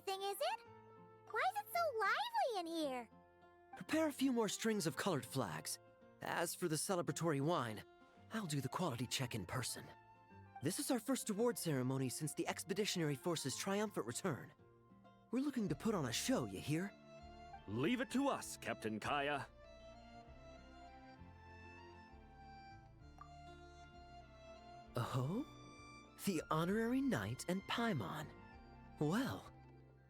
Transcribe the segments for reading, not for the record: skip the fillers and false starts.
anything, is it? Why is it so lively in here? Prepare a few more strings of colored flags. As for the celebratory wine, I'll do the quality check in person. This is our first award ceremony since the Expeditionary Force's triumphant return. We're looking to put on a show, you hear? Leave it to us, Captain Kaya. Oh? The Honorary Knight and Paimon. Well,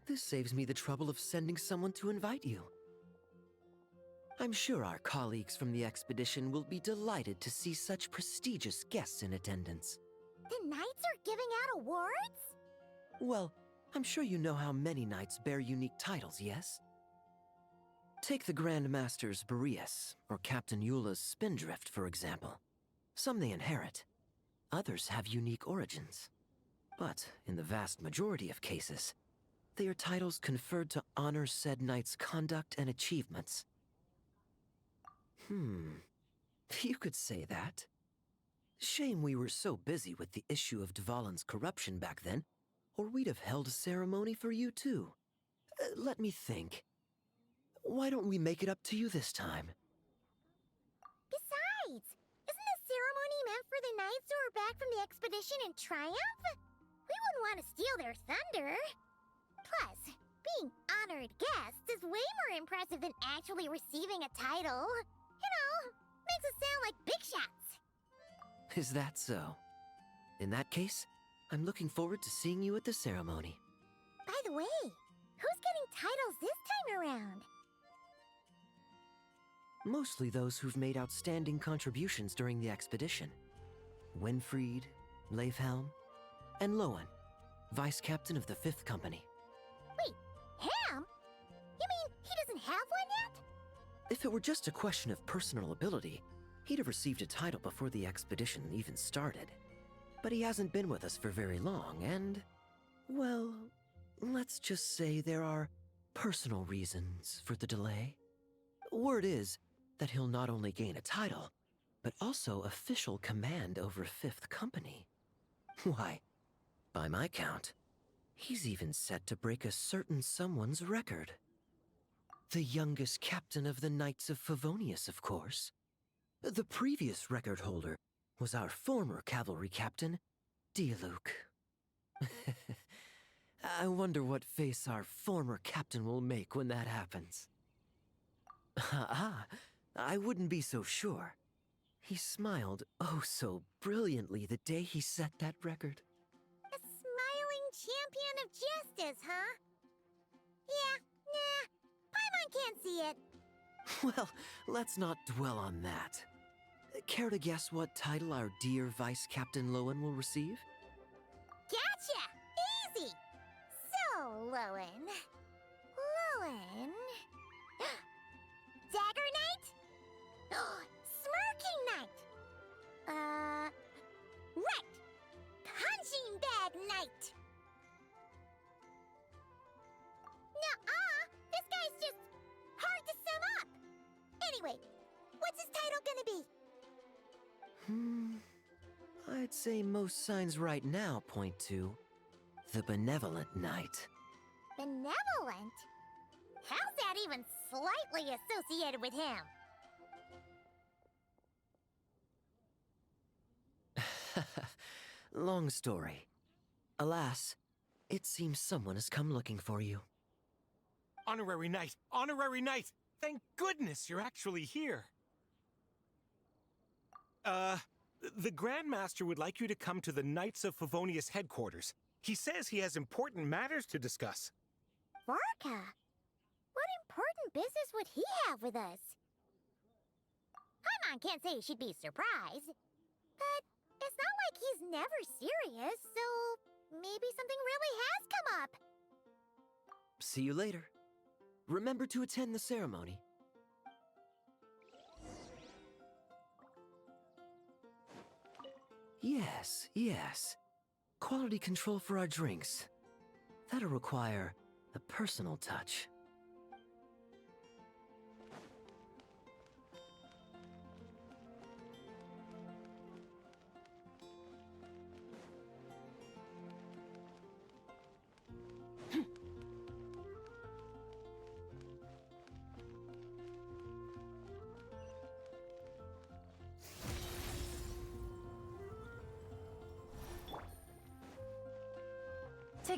this saves me the trouble of sending someone to invite you. I'm sure our colleagues from the expedition will be delighted to see such prestigious guests in attendance. The knights are giving out awards? Well, I'm sure you know how many knights bear unique titles, yes? Take the Grand Masters Boreas or Captain Eula's Spindrift, for example. Some they inherit. Others have unique origins. But in the vast majority of cases, they are titles conferred to honor said knight's conduct and achievements. You could say that. Shame we were so busy with the issue of Dvalin's corruption back then, or we'd have held a ceremony for you too. Let me think. Why don't we make it up to you this time? Besides, isn't the ceremony meant for the knights who are back from the expedition in triumph? We wouldn't want to steal their thunder. Plus, being honored guests is way more impressive than actually receiving a title. You know, makes us sound like big shots. Is that so? In that case, I'm looking forward to seeing you at the ceremony. By the way, who's getting titles this time around? Mostly those who've made outstanding contributions during the expedition. Winfried, Leifhelm, and Lowen, Vice Captain of the 5th Company. Wait, him? You mean he doesn't have one yet? If it were just a question of personal ability, he'd have received a title before the expedition even started. But he hasn't been with us for very long, and, well, let's just say there are personal reasons for the delay. Word is that he'll not only gain a title, but also official command over 5th Company. Why, by my count, he's even set to break a certain someone's record. The youngest captain of the Knights of Favonius, of course. The previous record holder was our former cavalry captain, Diluc. I wonder what face our former captain will make when that happens. I wouldn't be so sure. He smiled oh so brilliantly the day he set that record. A smiling champion of justice, huh? Yeah, nah, Paimon can't see it. Well, let's not dwell on that. Care to guess what title our dear Vice Captain Lowen will receive? Gotcha! Easy! So, Lowen... Dagger Knight? Smirking Knight! Right! Punching Bag Knight! Nuh-uh! This guy's just hard to sum up! Anyway, what's his title gonna be? I'd say most signs right now point to the Benevolent Knight. Benevolent? How's that even slightly associated with him? Long story. Alas, it seems someone has come looking for you. Honorary Knight! Honorary Knight! Thank goodness you're actually here! The Grand Master would like you to come to the Knights of Favonius headquarters. He says he has important matters to discuss. Varka? What important business would he have with us? Paimon can't say she'd be surprised. But it's not like he's never serious, so maybe something really has come up. See you later. Remember to attend the ceremony. Yes. Quality control for our drinks. That'll require a personal touch.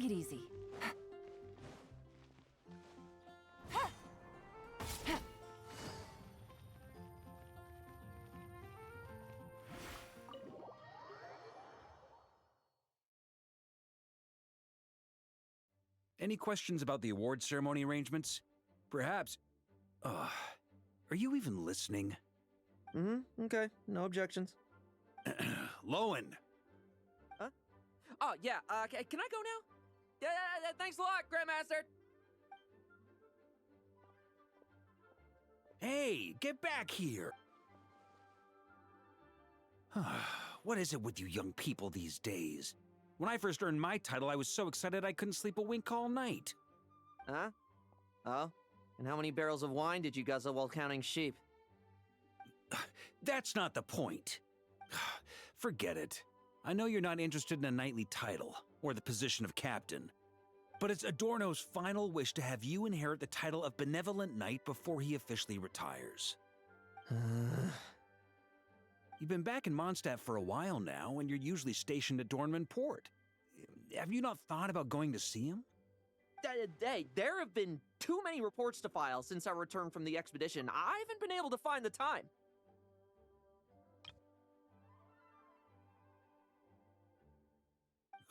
Take it easy. Any questions about the award ceremony arrangements? Perhaps... are you even listening? Okay. No objections. Lowen! Oh, yeah, can I go now? Yeah, thanks a lot, Grandmaster! Hey, get back here! What is it with you young people these days? When I first earned my title, I was so excited I couldn't sleep a wink all night. Huh? Oh? And how many barrels of wine did you guzzle while counting sheep? That's not the point. Forget it. I know you're not interested in a knightly title, or the position of captain. But it's Adorno's final wish to have you inherit the title of Benevolent Knight before he officially retires. You've been back in Mondstadt for a while now, and you're usually stationed at Dornman Port. Have you not thought about going to see him? Hey, there have been too many reports to file since our return from the expedition. I haven't been able to find the time.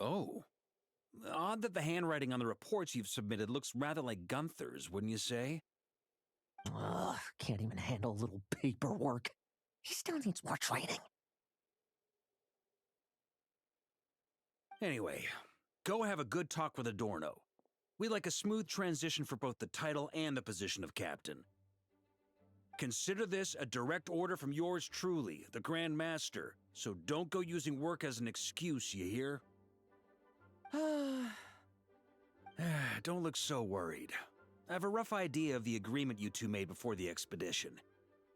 Oh. Odd that the handwriting on the reports you've submitted looks rather like Gunther's, wouldn't you say? Ugh, can't even handle a little paperwork. He still needs more training. Anyway, go have a good talk with Adorno. We'd like a smooth transition for both the title and the position of captain. Consider this a direct order from yours truly, the Grand Master, so don't go using work as an excuse, you hear? Don't look so worried. I have a rough idea of the agreement you two made before the expedition.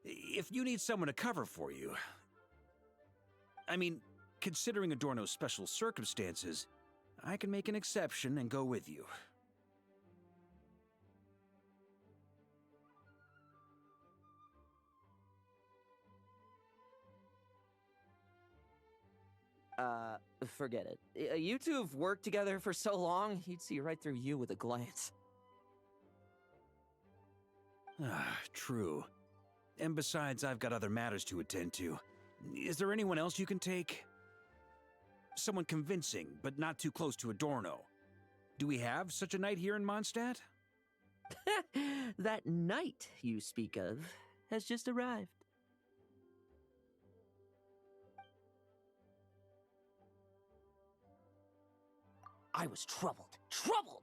If you need someone to cover for you... I mean, considering Adorno's special circumstances, I can make an exception and go with you. Forget it. You two have worked together for so long, he'd see right through you with a glance. True. And besides, I've got other matters to attend to. Is there anyone else you can take? Someone convincing, but not too close to Adorno. Do we have such a knight here in Mondstadt? That knight you speak of has just arrived. I was troubled,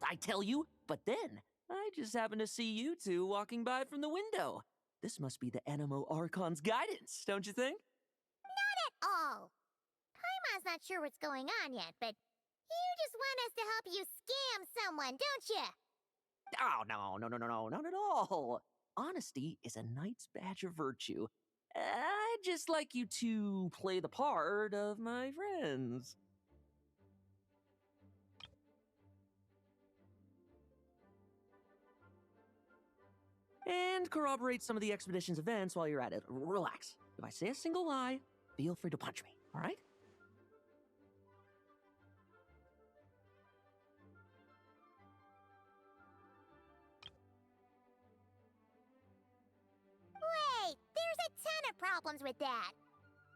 I tell you, but then I just happened to see you two walking by from the window. This must be the Animo Archon's guidance, don't you think? Not at all. Paimon's not sure what's going on yet, but you just want us to help you scam someone, don't you? Oh, no, not at all. Honesty is a knight's badge of virtue. I'd just like you to play the part of my friends. And corroborate some of the expedition's events while you're at it. Relax. If I say a single lie, feel free to punch me, all right? Wait, there's a ton of problems with that.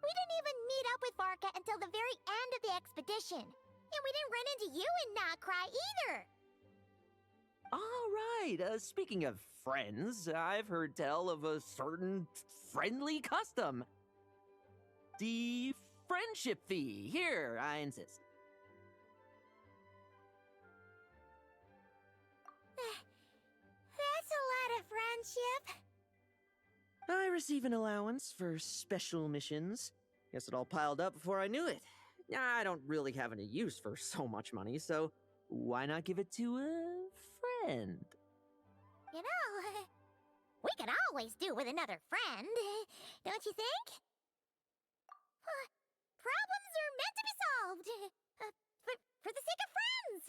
We didn't even meet up with Varka until the very end of the expedition. And we didn't run into you in Nocry either. All right, speaking of friends, I've heard tell of a certain friendly custom. The friendship fee. Here, I insist. That's a lot of friendship. I receive an allowance for special missions. Guess it all piled up before I knew it. I don't really have any use for so much money, so why not give it to a friend? You know, we could always do with another friend, don't you think? Problems are meant to be solved. For the sake of friends.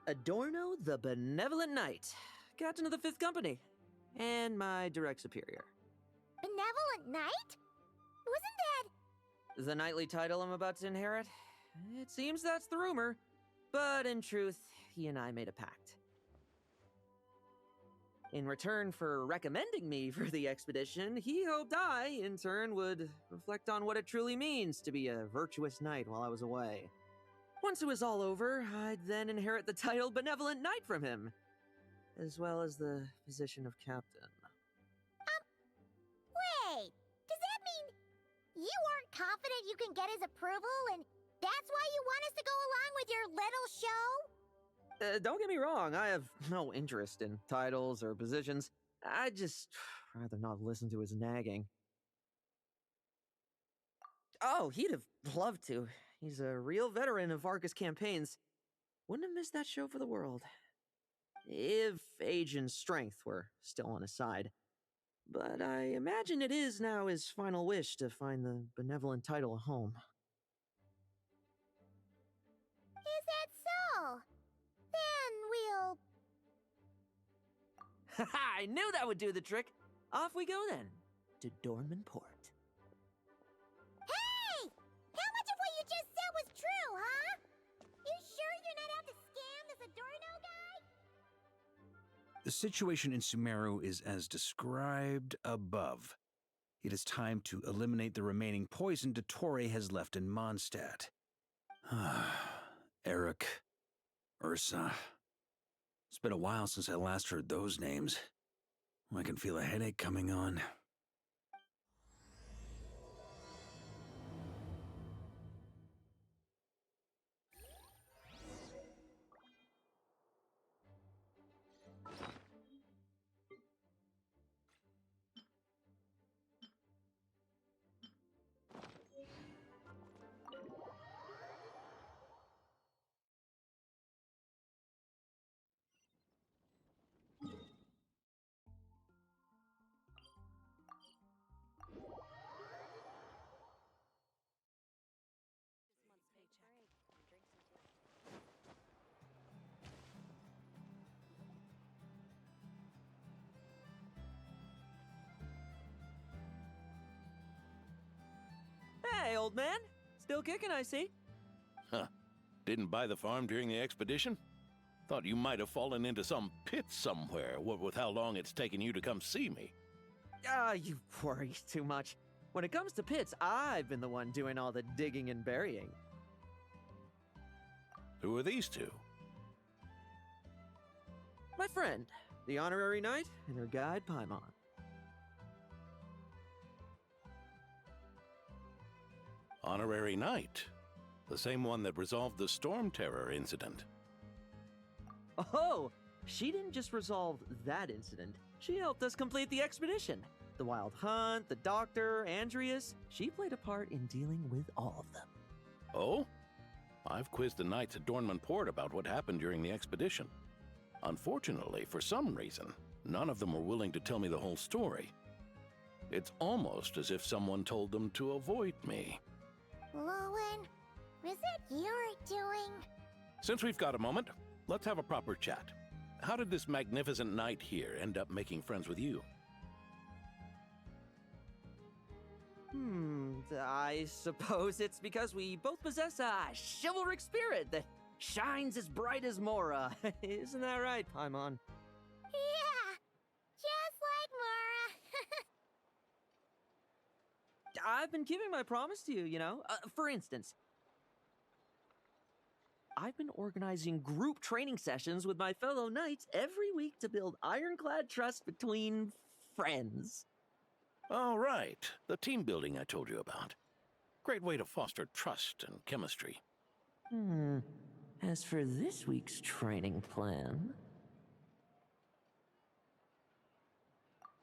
Adorno the Benevolent Knight, Captain of the 5th Company. and my direct superior. Benevolent Knight? Wasn't that... The knightly title I'm about to inherit? It seems that's the rumor. But in truth, he and I made a pact. In return for recommending me for the expedition, he hoped I, in turn, would reflect on what it truly means to be a virtuous knight while I was away. Once it was all over, I'd then inherit the title Benevolent Knight from him, as well as the position of captain. Wait, does that mean you aren't confident you can get his approval and that's why you want us to go along with your little show? Don't get me wrong, I have no interest in titles or positions. I'd just rather not listen to his nagging. Oh, he'd have loved to. He's a real veteran of Arcus campaigns. Wouldn't have missed that show for the world. If age and strength were still on his side. But I imagine it is now his final wish to find the benevolent title a home. Is that so? Then we'll... I knew that would do the trick. Off we go then, to Dornman Port. Hey! How much of what you just said was true, huh? You sure you're not out to scam this Adorno guy? The situation in Sumeru is as described above. It is time to eliminate the remaining poison Dottore has left in Mondstadt. Eric, Ursa. It's been a while since I last heard those names. I can feel a headache coming on. Hey, old man. Still kicking, I see. Huh. Didn't buy the farm during the expedition? Thought you might have fallen into some pit somewhere, what with how long it's taken you to come see me. You worry too much. When it comes to pits, I've been the one doing all the digging and burying. Who are these two? My friend, the honorary knight, and her guide, Paimon. Honorary Knight. The same one that resolved the Storm Terror incident. Oh, she didn't just resolve that incident. She helped us complete the expedition. The Wild Hunt, the Doctor, Andreas. She played a part in dealing with all of them. Oh? I've quizzed the knights at Dornman Port about what happened during the expedition. Unfortunately, for some reason, none of them were willing to tell me the whole story. It's almost as if someone told them to avoid me. Lowen, was it your doing? Since we've got a moment, let's have a proper chat. How did this magnificent knight here end up making friends with you? I suppose it's because we both possess a chivalric spirit that shines as bright as Mora. Isn't that right, Paimon? Yeah, just like Mara. I've been keeping my promise to you, you know. For instance, I've been organizing group training sessions with my fellow knights every week to build ironclad trust between friends. All right, the team building I told you about. Great way to foster trust and chemistry. As for this week's training plan...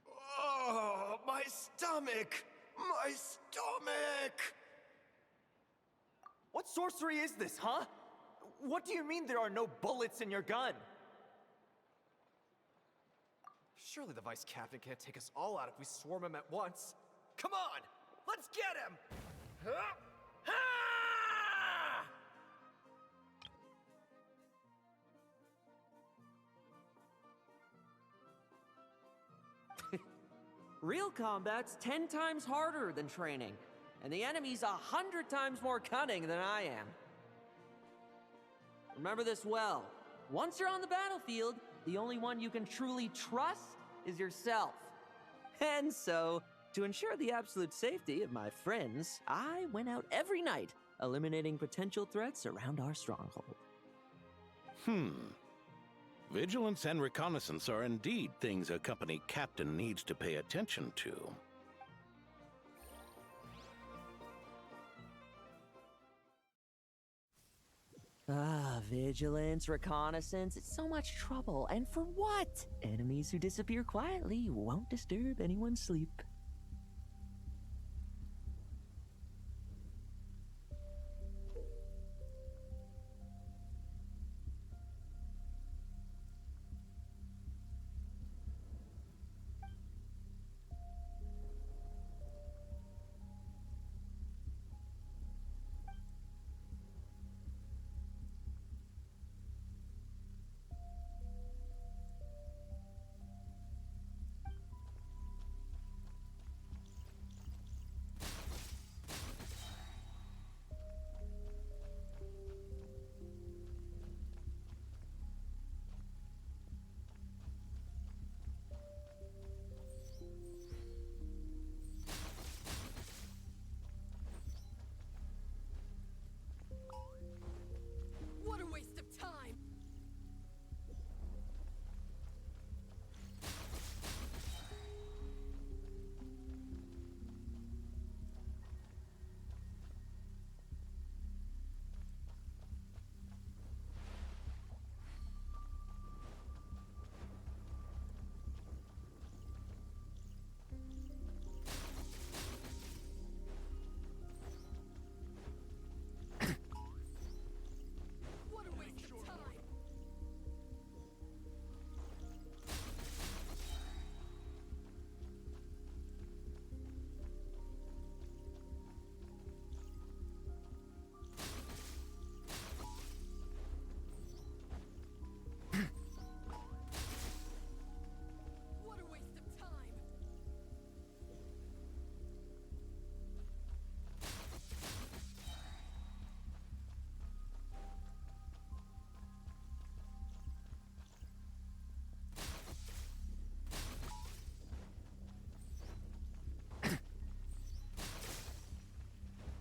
Oh, my stomach! My stomach! What sorcery is this, huh? What do you mean there are no bullets in your gun? Surely the vice captain can't take us all out if we swarm him at once. Come on! Let's get him! Huh? Ah! Real combat's 10 times harder than training, and the enemy's 100 times more cunning than I am. Remember this well. Once you're on the battlefield, the only one you can truly trust is yourself. And so, to ensure the absolute safety of my friends, I went out every night, eliminating potential threats around our stronghold. Vigilance and reconnaissance are indeed things a company captain needs to pay attention to. Vigilance, reconnaissance, it's so much trouble. And for what? Enemies who disappear quietly won't disturb anyone's sleep. What a waste of time! What a waste of time! What a waste of time!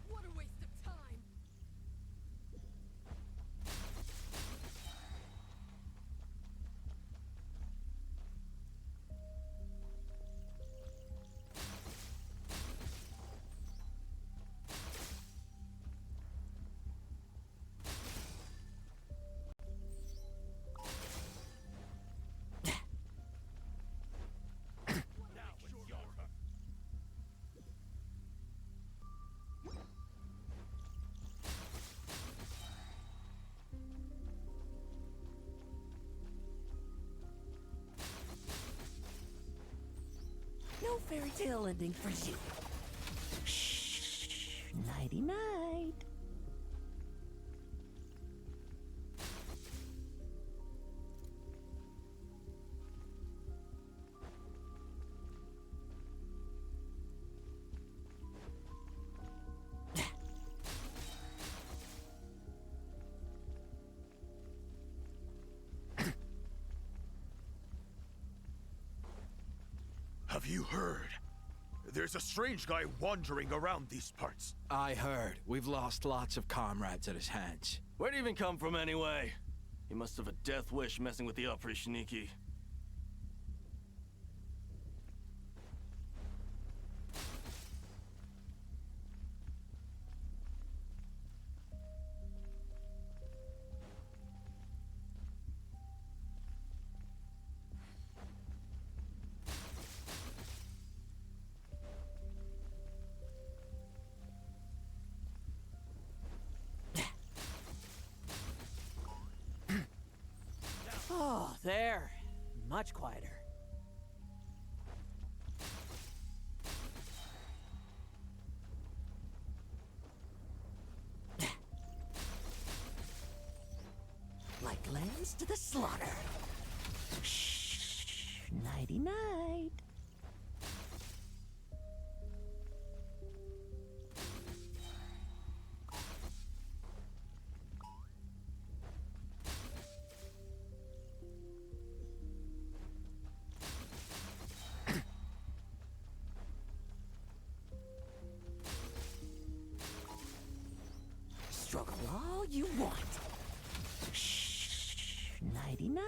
What a waste of time! No fairy tale ending for you. Shh. Nighty night. Have you heard? There's a strange guy wandering around these parts. I heard. We've lost lots of comrades at his hands. Where'd he even come from anyway? He must have a death wish messing with the Oprishniki. Oh, there. Much quieter. Like lambs to the slaughter. Shh. Nighty night. all you want. Shh. Nighty-night.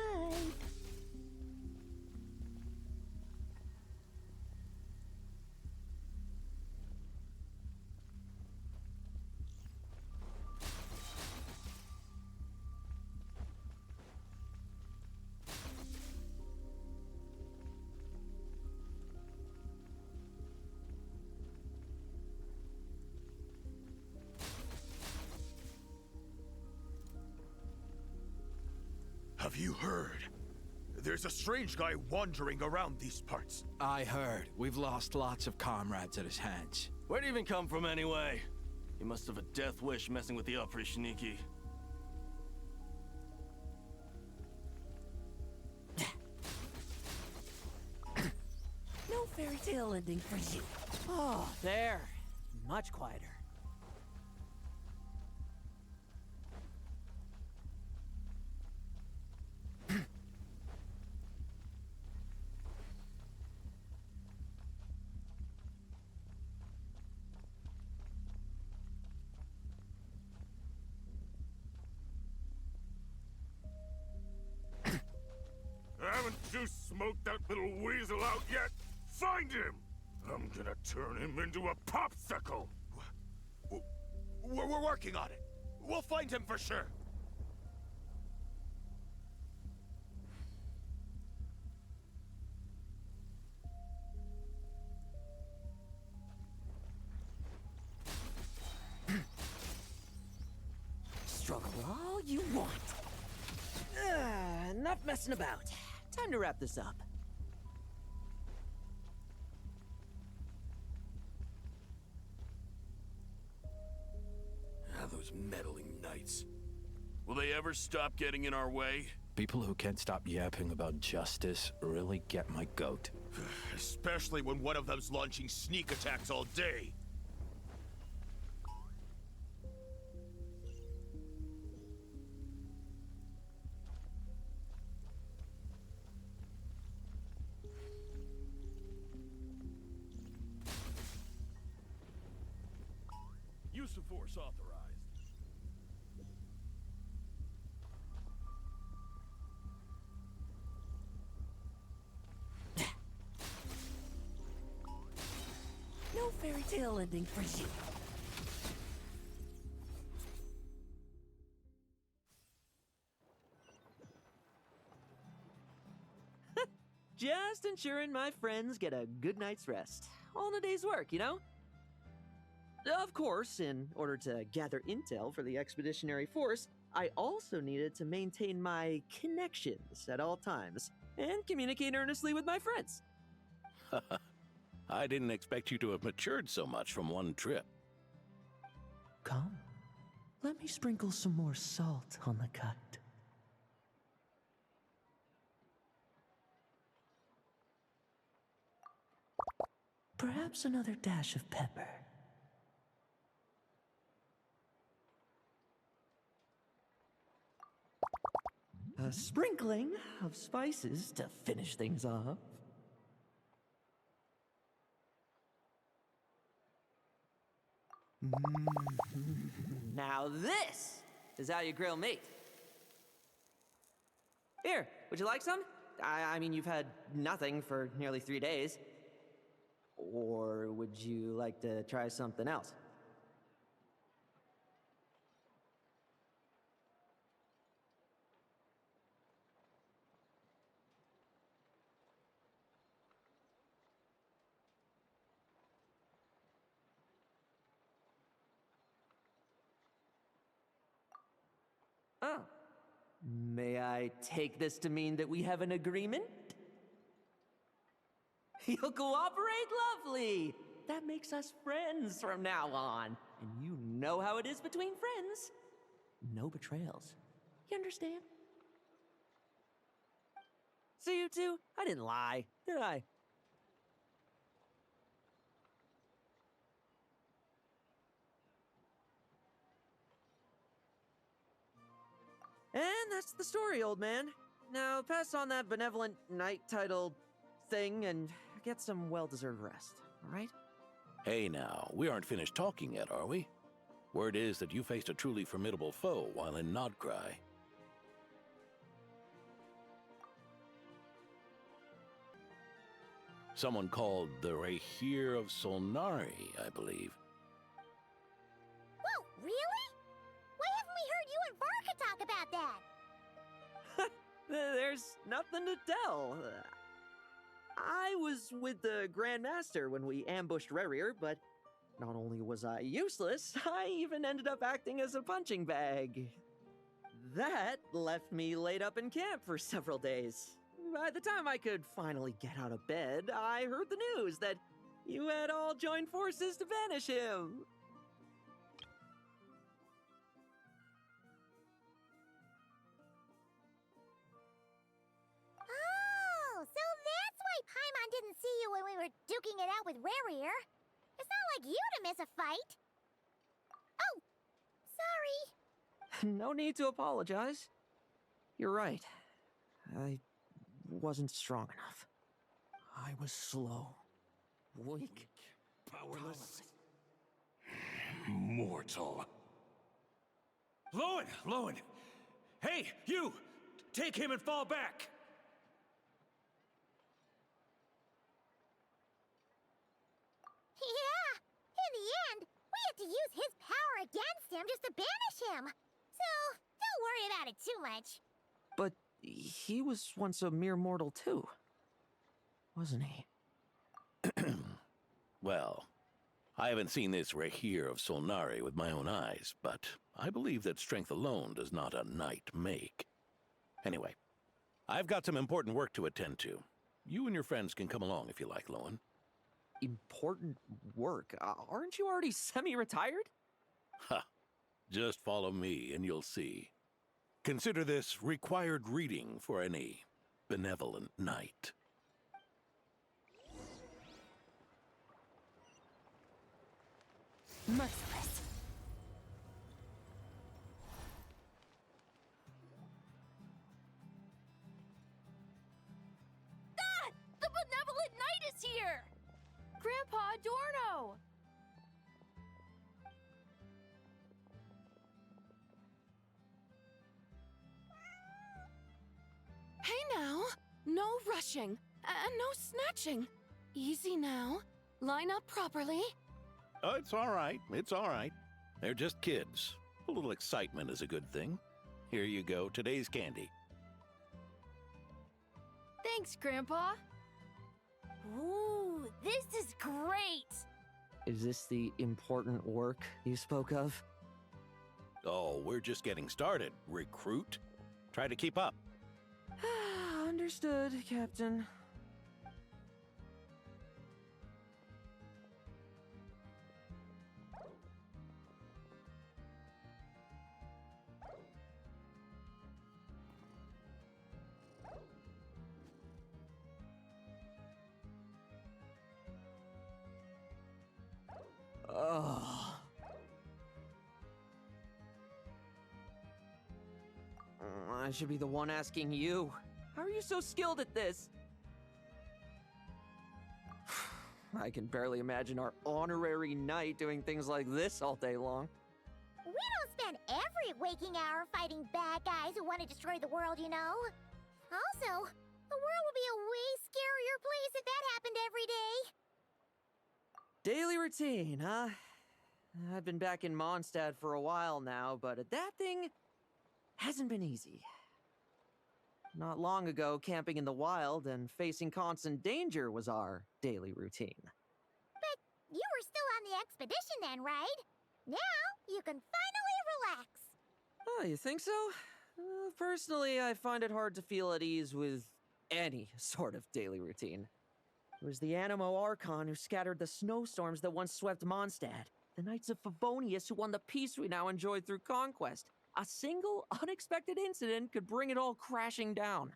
Have you heard? There's a strange guy wandering around these parts. I heard. We've lost lots of comrades at his hands. Where'd he even come from anyway? He must have a death wish messing with the Sneaky. No fairy tale ending for you. Oh, there. Much quieter. Haven't you smoked that little weasel out yet? Find him! I'm gonna turn him into a popsicle! We're working on it. We'll find him for sure. Struggle all you want. Enough messing about. Time to wrap this up. Ah, those meddling knights. Will they ever stop getting in our way? People who can't stop yapping about justice really get my goat. Especially when one of them's launching sneak attacks all day. Use of force authorized. No fairy tale ending for you. Just ensuring my friends get a good night's rest. All in a day's work, you know? Of course, in order to gather intel for the expeditionary force, I also needed to maintain my connections at all times and communicate earnestly with my friends. I didn't expect you to have matured so much from one trip. Come, let me sprinkle some more salt on the cut. Perhaps another dash of pepper. A sprinkling of spices to finish things off. Now this is how you grill meat. Here, would you like some? I mean, you've had nothing for nearly 3 days. Or would you like to try something else? Oh. May I take this to mean that we have an agreement? You'll cooperate? Lovely! That makes us friends from now on. And you know how it is between friends. No betrayals. You understand? So you two, I didn't lie, did I? And that's the story, old man. Now pass on that benevolent knight title thing and get some well-deserved rest, all right? Hey now, we aren't finished talking yet, are we? Word is that you faced a truly formidable foe while in Nodcry. Someone called the Rehir of Solnari, I believe. Whoa, really? Why haven't we heard you and Varka talk about that? There's nothing to tell. I was with the Grand Master when we ambushed Rerir, but not only was I useless, I even ended up acting as a punching bag. That left me laid up in camp for several days. By the time I could finally get out of bed, I heard the news that you had all joined forces to banish him. Oh, so that's why Paimon didn't see you when we were duking it out with Rerir. It's not like you to miss a fight. Oh, sorry. No need to apologize. You're right. I wasn't strong enough. I was slow, weak, Powerless. Mortal. Lowen! Hey, you! Take him and fall back! Yeah, in the end, we had to use his power against him just to banish him. So, don't worry about it too much. but he was once a mere mortal too, wasn't he? Well, I haven't seen this Rehir of Solnari with my own eyes, but I believe that strength alone does not a knight make. Anyway, I've got some important work to attend to. You and your friends can come along if you like, Lowen. Important work? Aren't you already semi-retired? Ha! Just follow me and you'll see. Consider this required reading for any benevolent knight. Merciless. Ah! The benevolent knight is here! Grandpa Adorno! Hey now, no rushing, and no snatching. Easy now. Line up properly. Oh, it's all right. It's all right. They're just kids. A little excitement is a good thing. Here you go, today's candy. Thanks, Grandpa. Ooh, this is great! Is this the important work you spoke of? Oh, we're just getting started, recruit. Try to keep up. Understood, Captain. Oh. I should be the one asking you. How are you so skilled at this? I can barely imagine our honorary knight doing things like this all day long. We don't spend every waking hour fighting bad guys who want to destroy the world, you know? Also, the world would be a way scarier place if that happened every day. Daily routine, huh? I've been back in Mondstadt for a while now, but adapting hasn't been easy. Not long ago, camping in the wild and facing constant danger was our daily routine. But you were still on the expedition then, right? Now you can finally relax. Oh, you think so? Personally, I find it hard to feel at ease with any sort of daily routine. It was the Animo Archon who scattered the snowstorms that once swept Mondstadt. The Knights of Favonius who won the peace we now enjoy through conquest. A single, unexpected incident could bring it all crashing down.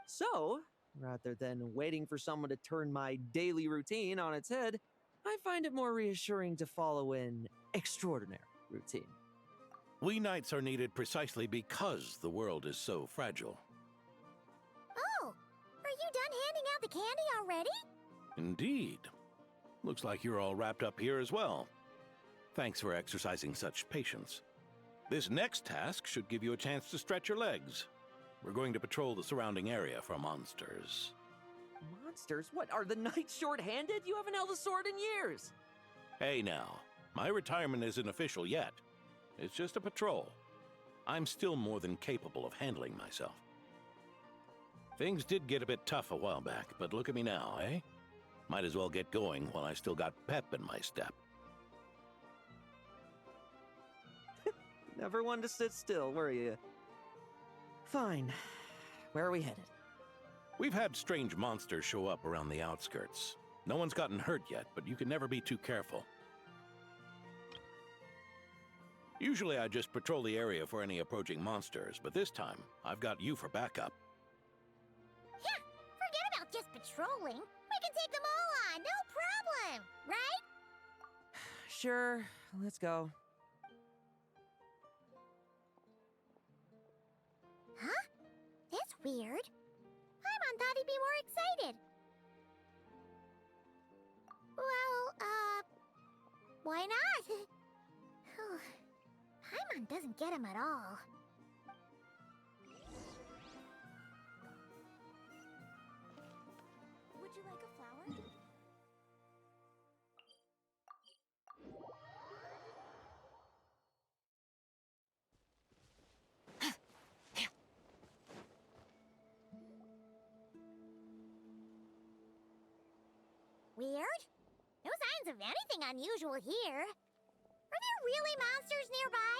So, rather than waiting for someone to turn my daily routine on its head, I find it more reassuring to follow an extraordinary routine. We knights are needed precisely because the world is so fragile. Oh, are you done handing out the candy already? Indeed. Looks like you're all wrapped up here as well. Thanks for exercising such patience. This next task should give you a chance to stretch your legs. We're going to patrol the surrounding area for monsters. Monsters? What, are the knights short-handed? You haven't held a sword in years! Hey now, my retirement isn't official yet. It's just a patrol. I'm still more than capable of handling myself. Things did get a bit tough a while back, but look at me now, eh? Might as well get going while I still got pep in my step. Never one to sit still, were you? Fine. Where are we headed? We've had strange monsters show up around the outskirts. No one's gotten hurt yet, but you can never be too careful. Usually I just patrol the area for any approaching monsters, but this time, I've got you for backup. Yeah, forget about just patrolling. We can take them all on, no problem, right? Sure, let's go. Huh? That's weird. Paimon thought he'd be more excited. Well, why not? Paimon doesn't get him at all. Would you like a flower? Weird? No signs of anything unusual here. Are there really monsters nearby?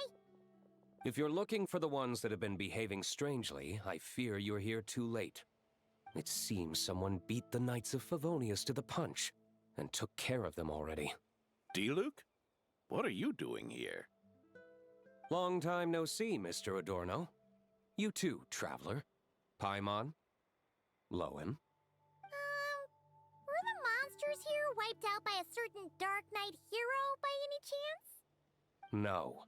If you're looking for the ones that have been behaving strangely, I fear you're here too late. It seems someone beat the Knights of Favonius to the punch, and took care of them already. D-Luke? What are you doing here? Long time no see, Mr. Adorno. You too, traveler. Paimon? Lowen? Were the monsters here wiped out by a certain Dark Knight hero by any chance? No.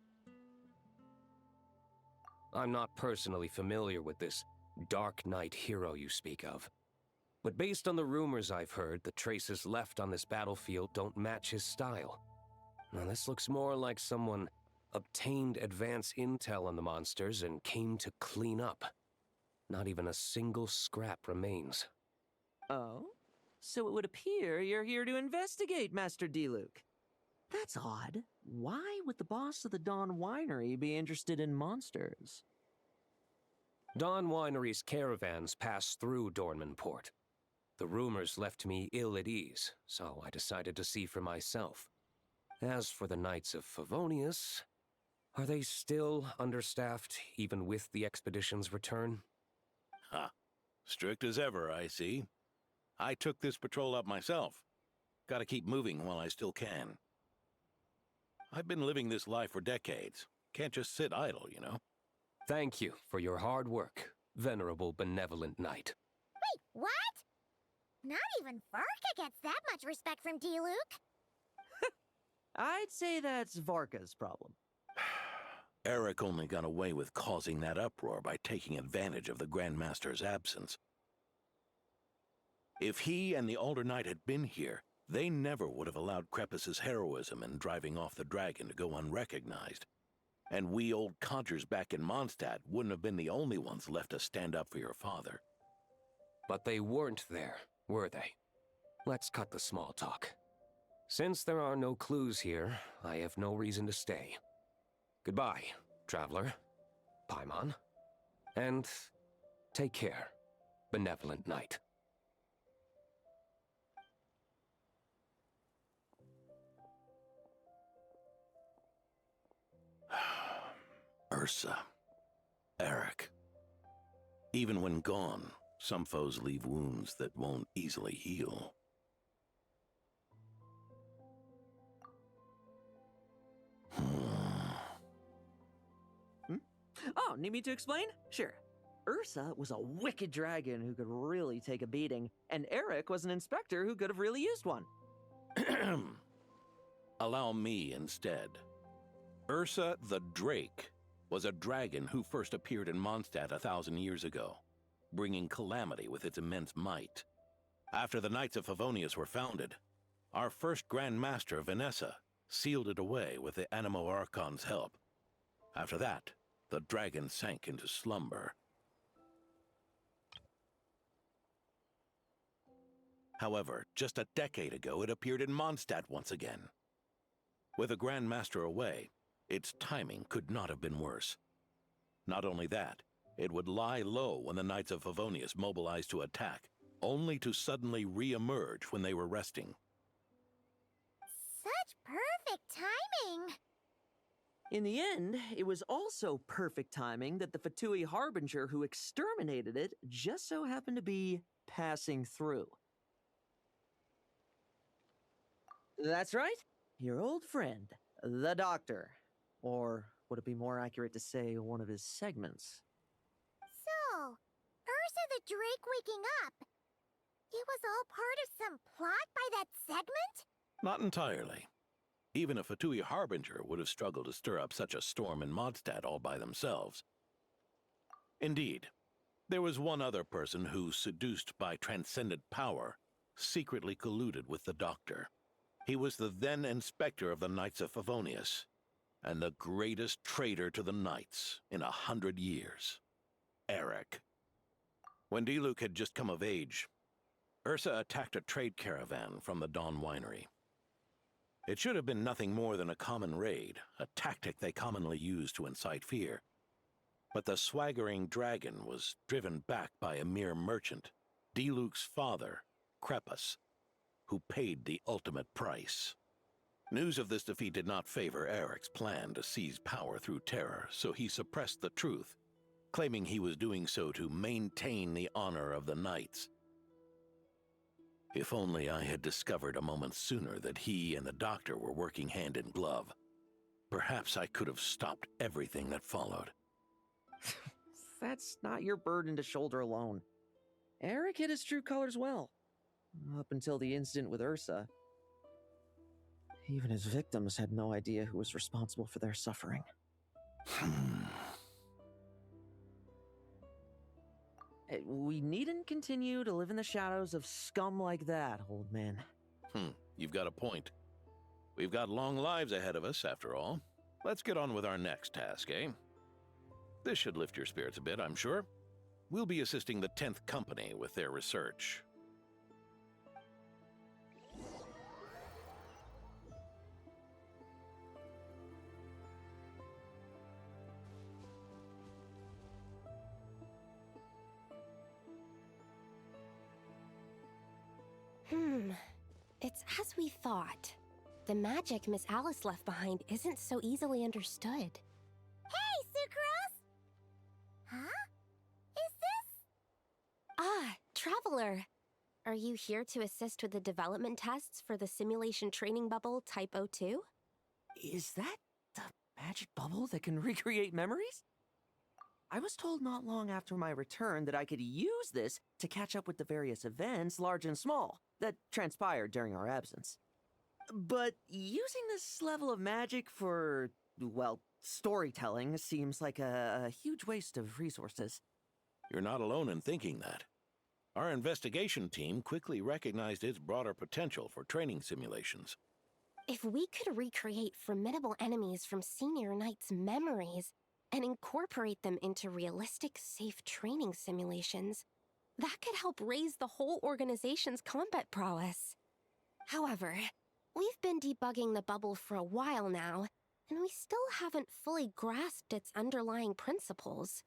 I'm not personally familiar with this Dark Knight hero you speak of. But based on the rumors I've heard, the traces left on this battlefield don't match his style. Now this looks more like someone obtained advance intel on the monsters and came to clean up. Not even a single scrap remains. Oh? So it would appear you're here to investigate, Master D-Luke. That's odd. Why would the boss of the Dawn Winery be interested in monsters? Dawn Winery's caravans pass through Dornman Port. The rumors left me ill at ease, so I decided to see for myself. As for the Knights of Favonius, are they still understaffed, even with the expedition's return? Huh. Strict as ever, I see. I took this patrol up myself. Gotta keep moving while I still can. I've been living this life for decades. Can't just sit idle, you know? Thank you for your hard work, venerable benevolent knight. Wait, what? Not even Varka gets that much respect from D-Luke. I'd say that's Varka's problem. Eric only got away with causing that uproar by taking advantage of the Grandmaster's absence. If he and the Alder Knight had been here, they never would have allowed Krepus's heroism in driving off the dragon to go unrecognized. And we old codgers back in Mondstadt wouldn't have been the only ones left to stand up for your father. But they weren't there, were they? Let's cut the small talk. Since there are no clues here, I have no reason to stay. Goodbye, traveler, Paimon, and take care, benevolent knight. Ursa. Eric. Even when gone, some foes leave wounds that won't easily heal. Oh, need me to explain? Sure. Ursa was a wicked dragon who could really take a beating, and Eric was an inspector who could have really used one. Allow me instead. Ursa the Drake was a dragon who first appeared in Mondstadt 1,000 years ago, bringing calamity with its immense might. After the Knights of Favonius were founded, our first Grand Master, Vanessa, sealed it away with the Animo Archon's help. After that, the dragon sank into slumber. However, just a decade ago, it appeared in Mondstadt once again. With the Grand Master away, its timing could not have been worse. Not only that, it would lie low when the Knights of Favonius mobilized to attack, only to suddenly re-emerge when they were resting. Such perfect timing! In the end, it was also perfect timing that the Fatui Harbinger who exterminated it just so happened to be passing through. That's right, your old friend, the Doctor. Or would it be more accurate to say one of his segments? So, Ursa the Drake waking up. It was all part of some plot by that segment? Not entirely. Even a Fatui Harbinger would have struggled to stir up such a storm in Mondstadt all by themselves. Indeed, there was one other person who, seduced by transcendent power, secretly colluded with the Doctor. He was the then Inspector of the Knights of Favonius, and the greatest traitor to the Knights in 100 years. Eric. When Diluc had just come of age, Ursa attacked a trade caravan from the Dawn Winery. It should have been nothing more than a common raid, a tactic they commonly use to incite fear. But the swaggering dragon was driven back by a mere merchant, Diluc's father, Crepus, who paid the ultimate price. News of this defeat did not favor Eric's plan to seize power through terror, so he suppressed the truth, claiming he was doing so to maintain the honor of the Knights. If only I had discovered a moment sooner that he and the Doctor were working hand in glove. Perhaps I could have stopped everything that followed. That's not your burden to shoulder alone. Eric hid his true colors well. Up until the incident with Ursa. Even his victims had no idea who was responsible for their suffering. We needn't continue to live in the shadows of scum like that, old man. You've got a point. We've got long lives ahead of us, after all. Let's get on with our next task, eh? This should lift your spirits a bit, I'm sure. We'll be assisting the 10th Company with their research. It's as we thought. The magic Miss Alice left behind isn't so easily understood. Hey, Sucrose! Huh? Is this? Ah, Traveler! Are you here to assist with the development tests for the simulation training bubble Type 02? Is that the magic bubble that can recreate memories? I was told not long after my return that I could use this to catch up with the various events, large and small, that transpired during our absence. But using this level of magic for, well, storytelling seems like a huge waste of resources. You're not alone in thinking that. Our investigation team quickly recognized its broader potential for training simulations. If we could recreate formidable enemies from Senior Knight's memories and incorporate them into realistic, safe training simulations, that could help raise the whole organization's combat prowess. However, we've been debugging the bubble for a while now, and we still haven't fully grasped its underlying principles.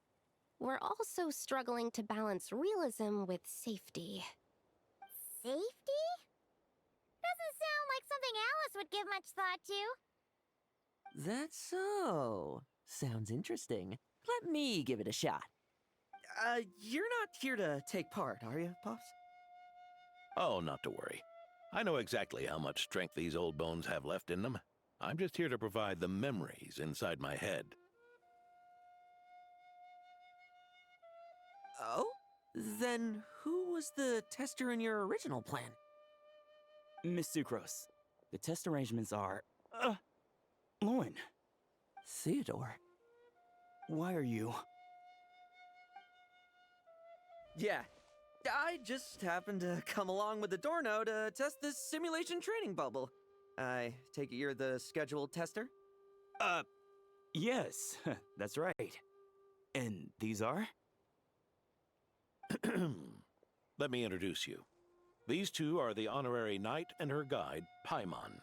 We're also struggling to balance realism with safety. Safety? Doesn't sound like something Alice would give much thought to. That's so. Sounds interesting. Let me give it a shot. You're not here to take part, are you, Pops? Oh, not to worry. I know exactly how much strength these old bones have left in them. I'm just here to provide the memories inside my head. Oh? Then who was the tester in your original plan? Miss Sucrose, the test arrangements are... Lauren. Theodore. Why are you... Yeah, I just happened to come along with the Dorno to test this simulation training bubble. I take it you're the scheduled tester? Yes, that's right. And these are? Let me introduce you. These two are the honorary knight and her guide, Paimon.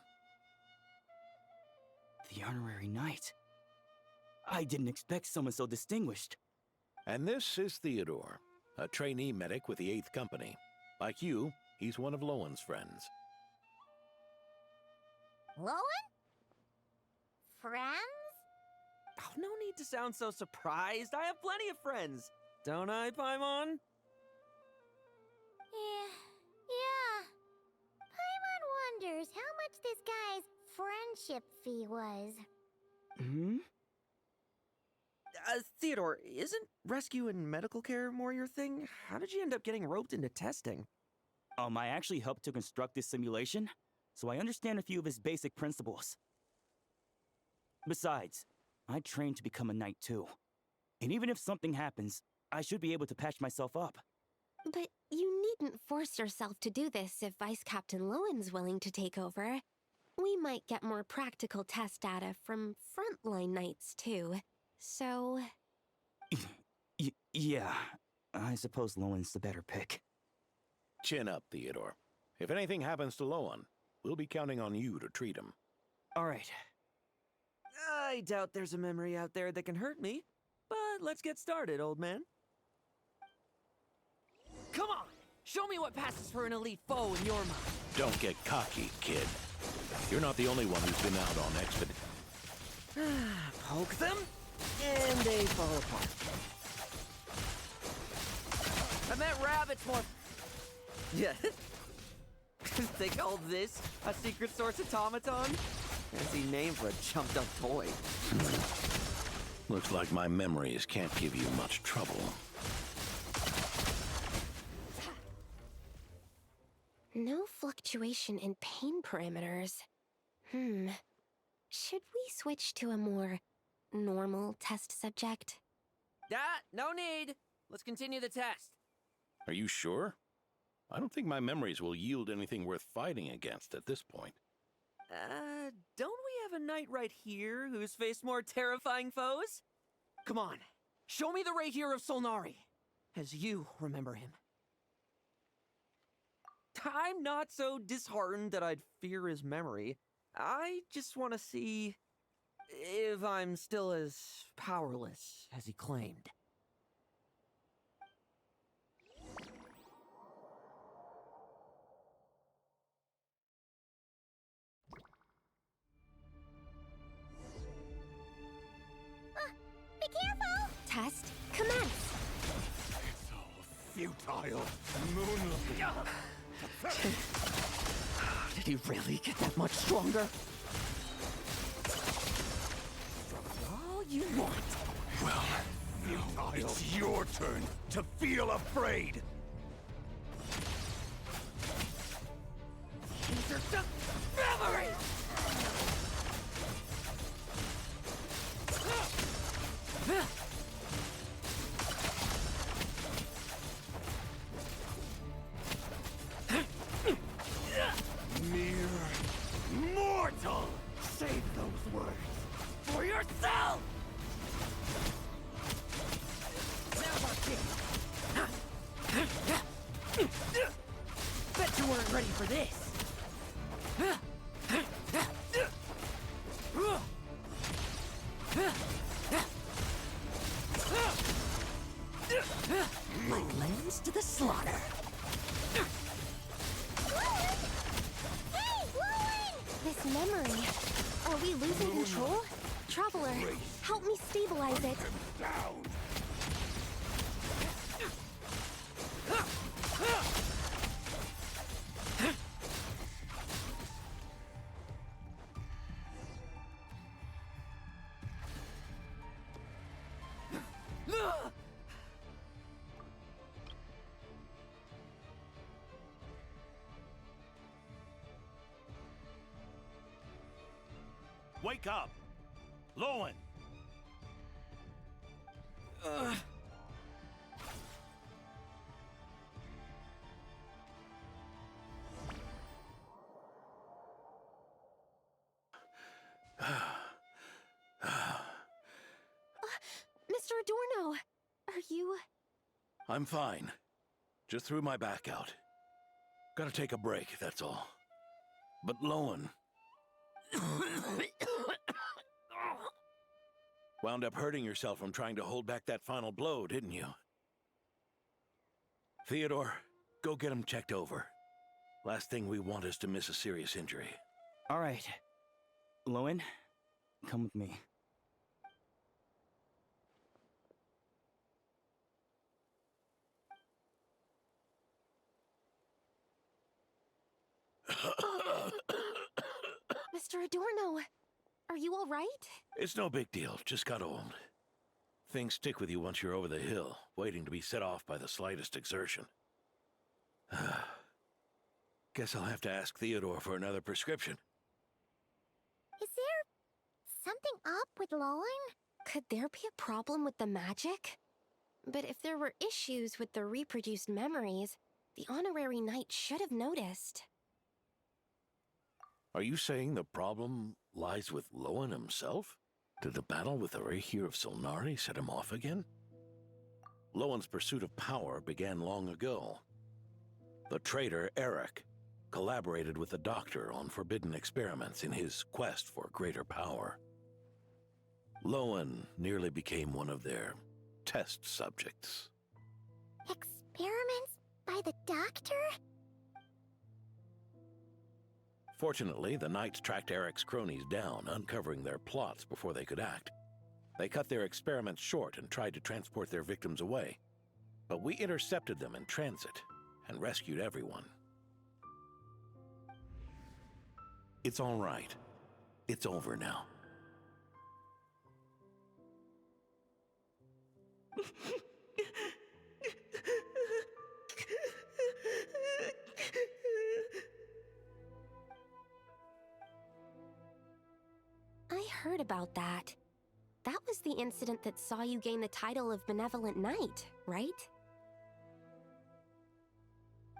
The honorary knight? I didn't expect someone so distinguished. And this is Theodore, a trainee medic with the 8th Company. Like you, he's one of Lowen's friends. Lowen? Friends? Oh, no need to sound so surprised. I have plenty of friends. Don't I, Paimon? Yeah. Paimon wonders how much this guy's friendship fee was. Hmm? Theodore, isn't rescue and medical care more your thing? How did you end up getting roped into testing? I actually helped to construct this simulation, so I understand a few of his basic principles. Besides, I trained to become a knight too. And even if something happens, I should be able to patch myself up. But you needn't force yourself to do this if Vice Captain Lowen's willing to take over. We might get more practical test data from frontline knights too. So... Yeah, I suppose Lowen's the better pick. Chin up, Theodore. If anything happens to Lowen, we'll be counting on you to treat him. All right. I doubt there's a memory out there that can hurt me, but let's get started, old man. Come on! Show me what passes for an elite foe in your mind. Don't get cocky, kid. You're not the only one who's been out on expedition. Poke them, and they fall apart. I meant rabbits more. Yeah. They call this a secret source automaton? Fancy name for a chumped up toy. Looks like my memories can't give you much trouble. No fluctuation in pain parameters. Should we switch to a more normal test subject? No need. Let's continue the test. Are you sure? I don't think my memories will yield anything worth fighting against at this point. Don't we have a knight right here who's faced more terrifying foes? Come on, show me the Rahier of Solnari, as you remember him. I'm not so disheartened that I'd fear his memory. I just want to see if I'm still as powerless as he claimed. Be careful! Test commence! It's all futile. Moonlight. Did he really get that much stronger? All you want. Well, it's your turn to feel afraid. These are just memories! Mere mortal! Save those words for yourself! Bet you weren't ready for this. Lens to the slaughter. Hey, Lowen! This memory. Are we losing control? Traveler, help me stabilize it. Down! Wake up! Lowen! you... I'm fine. Just threw my back out. Gotta take a break, that's all. But Lowen... Wound up hurting yourself from trying to hold back that final blow, didn't you? Theodore, go get him checked over. Last thing we want is to miss a serious injury. All right. Lowen, come with me. Mr. Adorno, are you all right? It's no big deal, just got old. Things stick with you once you're over the hill, waiting to be set off by the slightest exertion. Guess I'll have to ask Theodore for another prescription. Is there something up with Lowen? Could there be a problem with the magic? But if there were issues with the reproduced memories, the honorary knight should have noticed. Are you saying the problem lies with Lowen himself? Did the battle with the Rehir of Solnari set him off again? Lowen's pursuit of power began long ago. The traitor, Eric, collaborated with the Doctor on forbidden experiments in his quest for greater power. Lowen nearly became one of their test subjects. Experiments by the Doctor? Fortunately, the Knights tracked Eric's cronies down, uncovering their plots before they could act. They cut their experiments short and tried to transport their victims away. But we intercepted them in transit and rescued everyone. It's all right. It's over now. I heard about that. That was the incident that saw you gain the title of Benevolent Knight, right?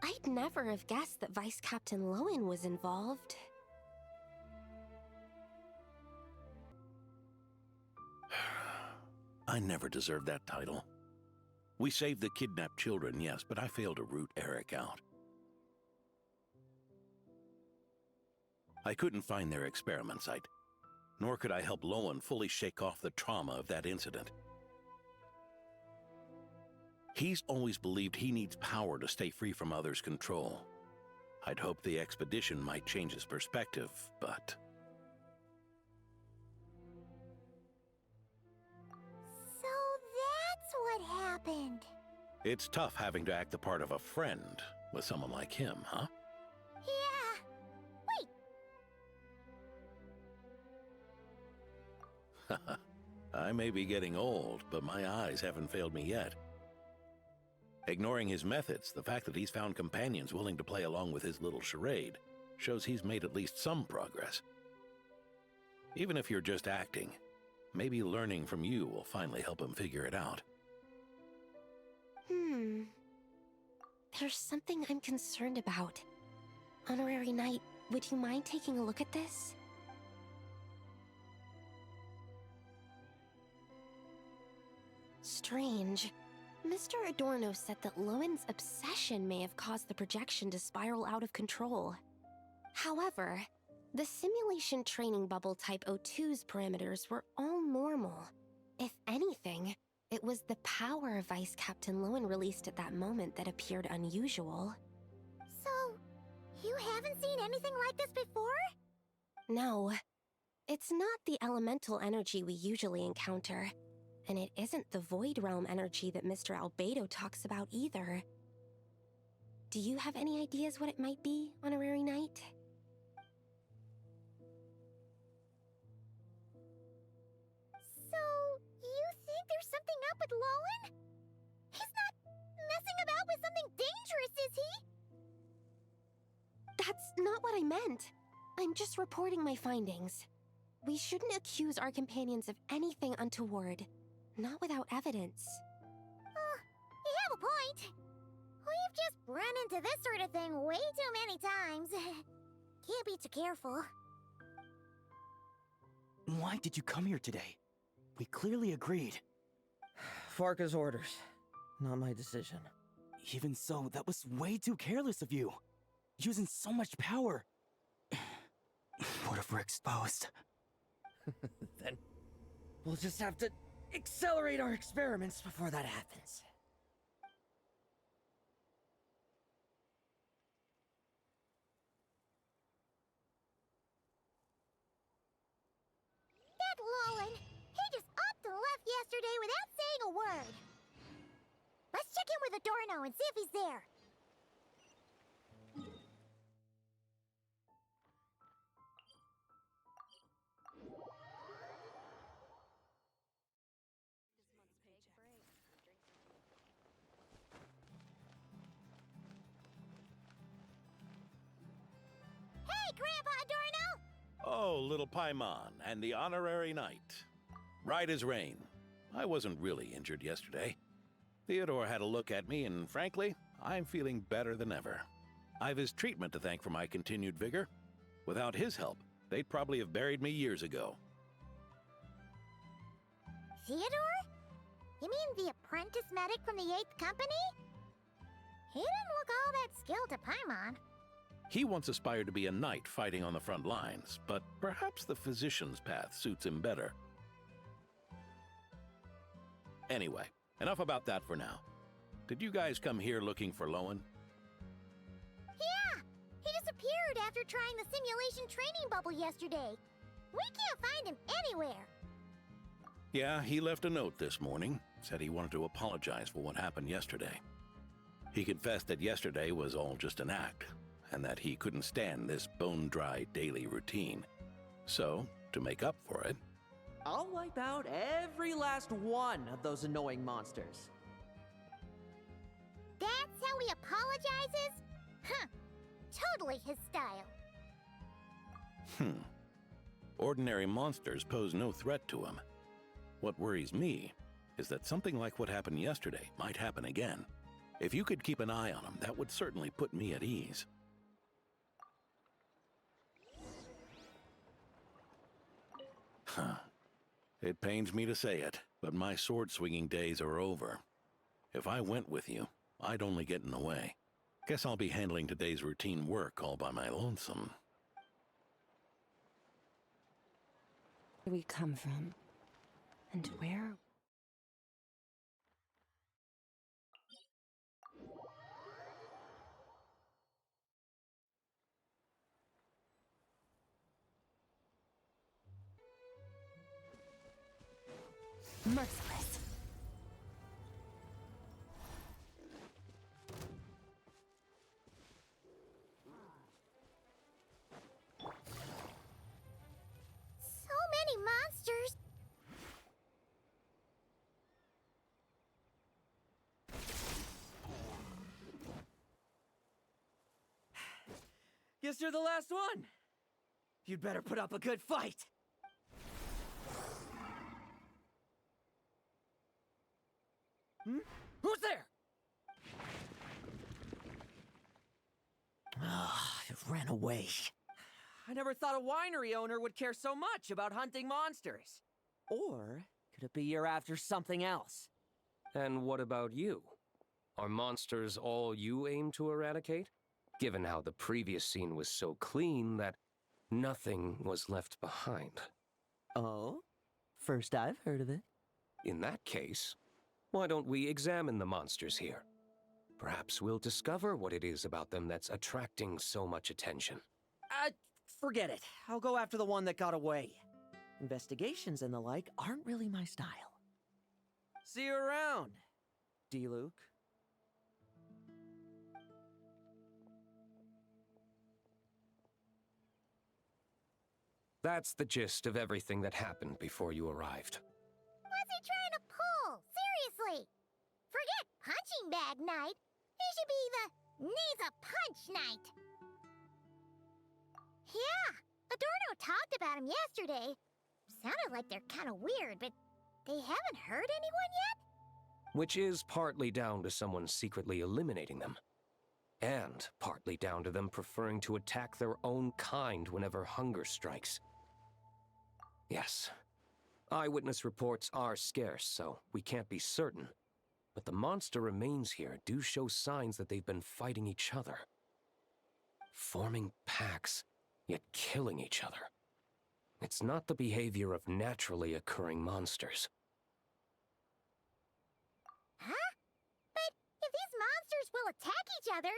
I'd never have guessed that Vice Captain Lowen was involved. I never deserved that title. We saved the kidnapped children, yes, but I failed to root Eric out. I couldn't find their experiment site, nor could I help Lowen fully shake off the trauma of that incident. He's always believed he needs power to stay free from others' control. I'd hoped the expedition might change his perspective, but... So that's what happened. It's tough having to act the part of a friend with someone like him, huh? Yeah. Wait. I may be getting old, but my eyes haven't failed me yet. Ignoring his methods, the fact that he's found companions willing to play along with his little charade shows he's made at least some progress. Even if you're just acting, maybe learning from you will finally help him figure it out. There's something I'm concerned about. Honorary Knight, would you mind taking a look at this? Strange. Mr. Adorno said that Lowen's obsession may have caused the projection to spiral out of control. However, the simulation training bubble type O2's parameters were all normal. If anything, it was the power Vice Captain Lowen released at that moment that appeared unusual. So, you haven't seen anything like this before? No. It's not the elemental energy we usually encounter. And it isn't the Void Realm energy that Mr. Albedo talks about either. Do you have any ideas what it might be, Honorary Knight? So, you think there's something up with Lowen? He's not messing about with something dangerous, is he? That's not what I meant. I'm just reporting my findings. We shouldn't accuse our companions of anything untoward. Not without evidence. You have a point. We've just run into this sort of thing way too many times. Can't be too careful. Why did you come here today? We clearly agreed. Farka's orders. not my decision. Even so, that was way too careless of you. Using so much power. What if we're exposed? Then we'll just have to accelerate our experiments before that happens. That Lolin, he just upped and left yesterday without saying a word. Let's check in with Adorno and see if he's there. Hey, Grandpa Adorno! Oh, little Paimon, and the honorary knight. Right as rain. I wasn't really injured yesterday. Theodore had a look at me, and frankly, I'm feeling better than ever. I've his treatment to thank for my continued vigor. Without his help, they'd probably have buried me years ago. Theodore? You mean the apprentice medic from the 8th Company? He didn't look all that skilled to Paimon. He once aspired to be a knight fighting on the front lines, but perhaps the physician's path suits him better. Anyway, enough about that for now. Did you guys come here looking for Lowen? Yeah! He disappeared after trying the simulation training bubble yesterday. We can't find him anywhere. Yeah, he left a note this morning. Said he wanted to apologize for what happened yesterday. He confessed that yesterday was all just an act, and that he couldn't stand this bone-dry daily routine. So, to make up for it, I'll wipe out every last one of those annoying monsters. That's how he apologizes? Huh. Totally his style. Ordinary monsters pose no threat to him. What worries me is that something like what happened yesterday might happen again. If you could keep an eye on him, that would certainly put me at ease. It pains me to say it, but my sword-swinging days are over. If I went with you, I'd only get in the way. Guess I'll be handling today's routine work all by my lonesome. Where we come from, and where? Merciless. So many monsters. Guess you're the last one. You'd better put up a good fight. Who's there? It ran away. I never thought a winery owner would care so much about hunting monsters. Or could it be you're after something else? And what about you? Are monsters all you aim to eradicate? Given how the previous scene was so clean that nothing was left behind. Oh? First I've heard of it. In that case, why don't we examine the monsters here? Perhaps we'll discover what it is about them that's attracting so much attention. Forget it. I'll go after the one that got away. Investigations and the like aren't really my style. See you around, D-Luke. That's the gist of everything that happened before you arrived. What's he trying to pull? Seriously. Forget punching bag night. He should be the needs a punch night. Yeah, Adorno talked about him yesterday. Sounded like they're kind of weird, but they haven't hurt anyone yet? Which is partly down to someone secretly eliminating them. And partly down to them preferring to attack their own kind whenever hunger strikes. Yes, eyewitness reports are scarce, so we can't be certain. but the monster remains here do show signs that they've been fighting each other. Forming packs, yet killing each other. It's not the behavior of naturally occurring monsters. Huh? But if these monsters will attack each other,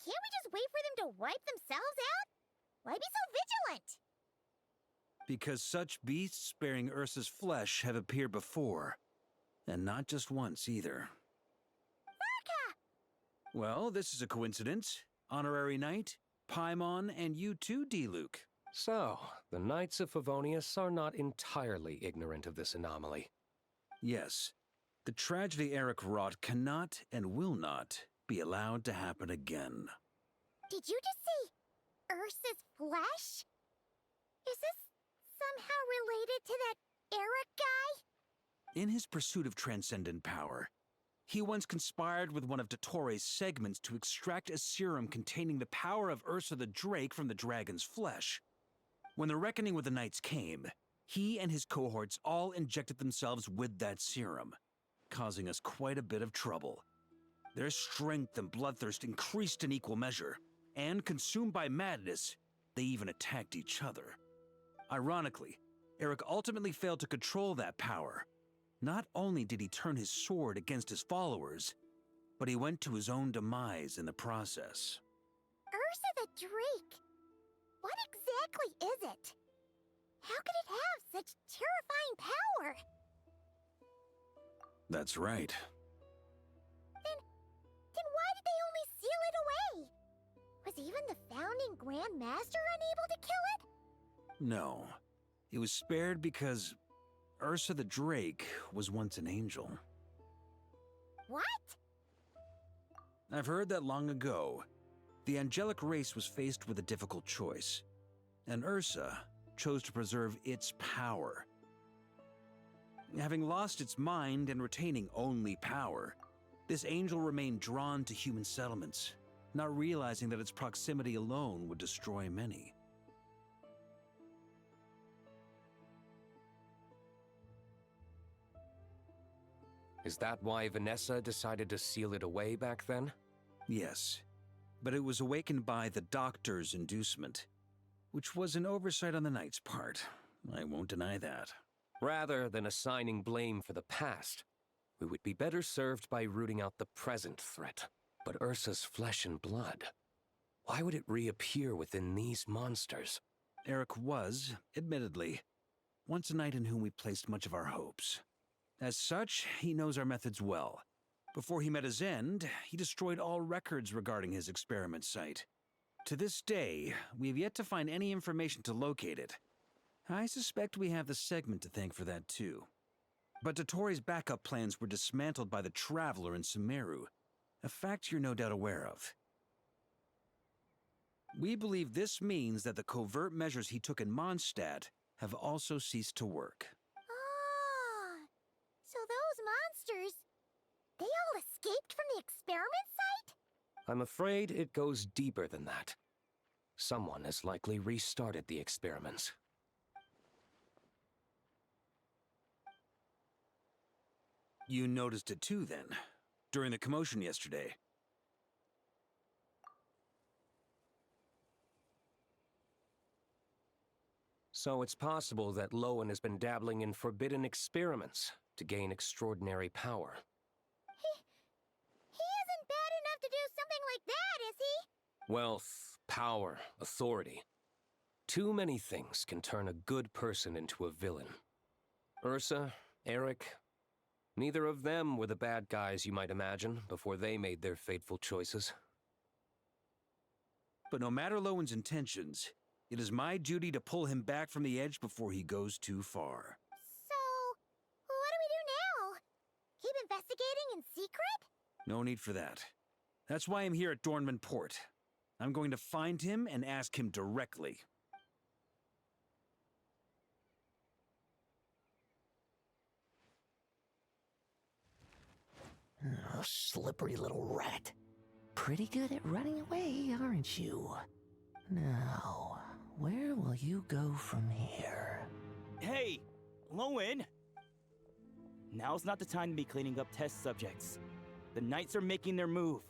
can't we just wait for them to wipe themselves out? Why be so vigilant? Because such beasts bearing Ursa's flesh have appeared before. And not just once, either. Vorka! Well, this is a coincidence. Honorary Knight, Paimon, and you too, D-Luke. So, the Knights of Favonius are not entirely ignorant of this anomaly. Yes. The tragedy Eric wrought cannot and will not be allowed to happen again. Did you just say Ursa's flesh? Is this somehow related to that Eric guy? In his pursuit of transcendent power, he once conspired with one of Dottoro's segments to extract a serum containing the power of Ursa the Drake from the dragon's flesh. When the reckoning with the Knights came, he and his cohorts all injected themselves with that serum, causing us quite a bit of trouble. Their strength and bloodthirst increased in equal measure, and consumed by madness, they even attacked each other. Ironically, Eric ultimately failed to control that power. Not only did he turn his sword against his followers, but he went to his own demise in the process. Ursa the Drake? What exactly is it? How could it have such terrifying power? That's right. Then why did they only seal it away? Was even the founding Grand Master unable to kill it? No. It was spared because Ursa the Drake was once an angel. What? I've heard that long ago, the angelic race was faced with a difficult choice, and Ursa chose to preserve its power. Having lost its mind and retaining only power, this angel remained drawn to human settlements, not realizing that its proximity alone would destroy many. Is that why Vanessa decided to seal it away back then? Yes, but it was awakened by the Doctor's inducement, which was an oversight on the Knight's part. I won't deny that. Rather than assigning blame for the past, we would be better served by rooting out the present threat. But Ursa's flesh and blood, why would it reappear within these monsters? Eric was, admittedly, once a knight in whom we placed much of our hopes. As such, he knows our methods well. Before he met his end, he destroyed all records regarding his experiment site. To this day, we have yet to find any information to locate it. I suspect we have the segment to thank for that too. But Dottoro's backup plans were dismantled by the Traveler in Sumeru, a fact you're no doubt aware of. We believe this means that the covert measures he took in Mondstadt have also ceased to work. Ah, so those monsters, they all escaped from the experiment site? I'm afraid it goes deeper than that. Someone has likely restarted the experiments. You noticed it too, then, during the commotion yesterday. So it's possible that Lowen has been dabbling in forbidden experiments to gain extraordinary power. He isn't bad enough to do something like that, is he? Wealth, power, authority. Too many things can turn a good person into a villain. Ursa, Eric, neither of them were the bad guys you might imagine before they made their fateful choices. But no matter Lowen's intentions, it is my duty to pull him back from the edge before he goes too far. So, what do we do now? Keep investigating in secret? No need for that. That's why I'm here at Dornman Port. I'm going to find him and ask him directly. Oh, slippery little rat. Pretty good at running away, aren't you? Now, where will you go from here? Hey, Lowen! Now's not the time to be cleaning up test subjects. The Knights are making their move.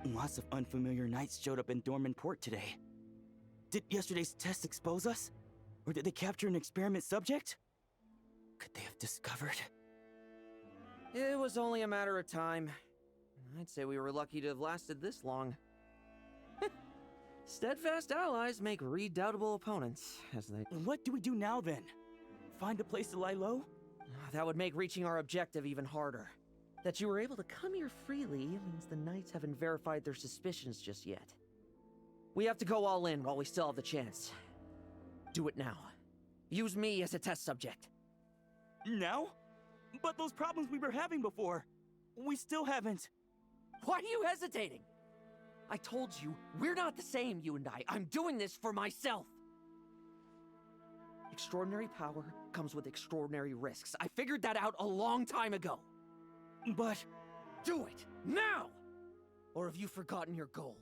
Lots of unfamiliar Knights showed up in Dorman Port today. Did yesterday's test expose us? Or did they capture an experiment subject? Could they have discovered? It was only a matter of time. I'd say we were lucky to have lasted this long. Steadfast allies make redoubtable opponents, as they... What do we do now, then? Find a place to lie low? That would make reaching our objective even harder. That you were able to come here freely means the Knights haven't verified their suspicions just yet. We have to go all in while we still have the chance. Do it now. Use me as a test subject. Now? But those problems we were having before, we still haven't. Why are you hesitating? I told you, we're not the same, you and I. I'm doing this for myself. Extraordinary power comes with extraordinary risks. I figured that out a long time ago. But... Do it, now! Or have you forgotten your goal?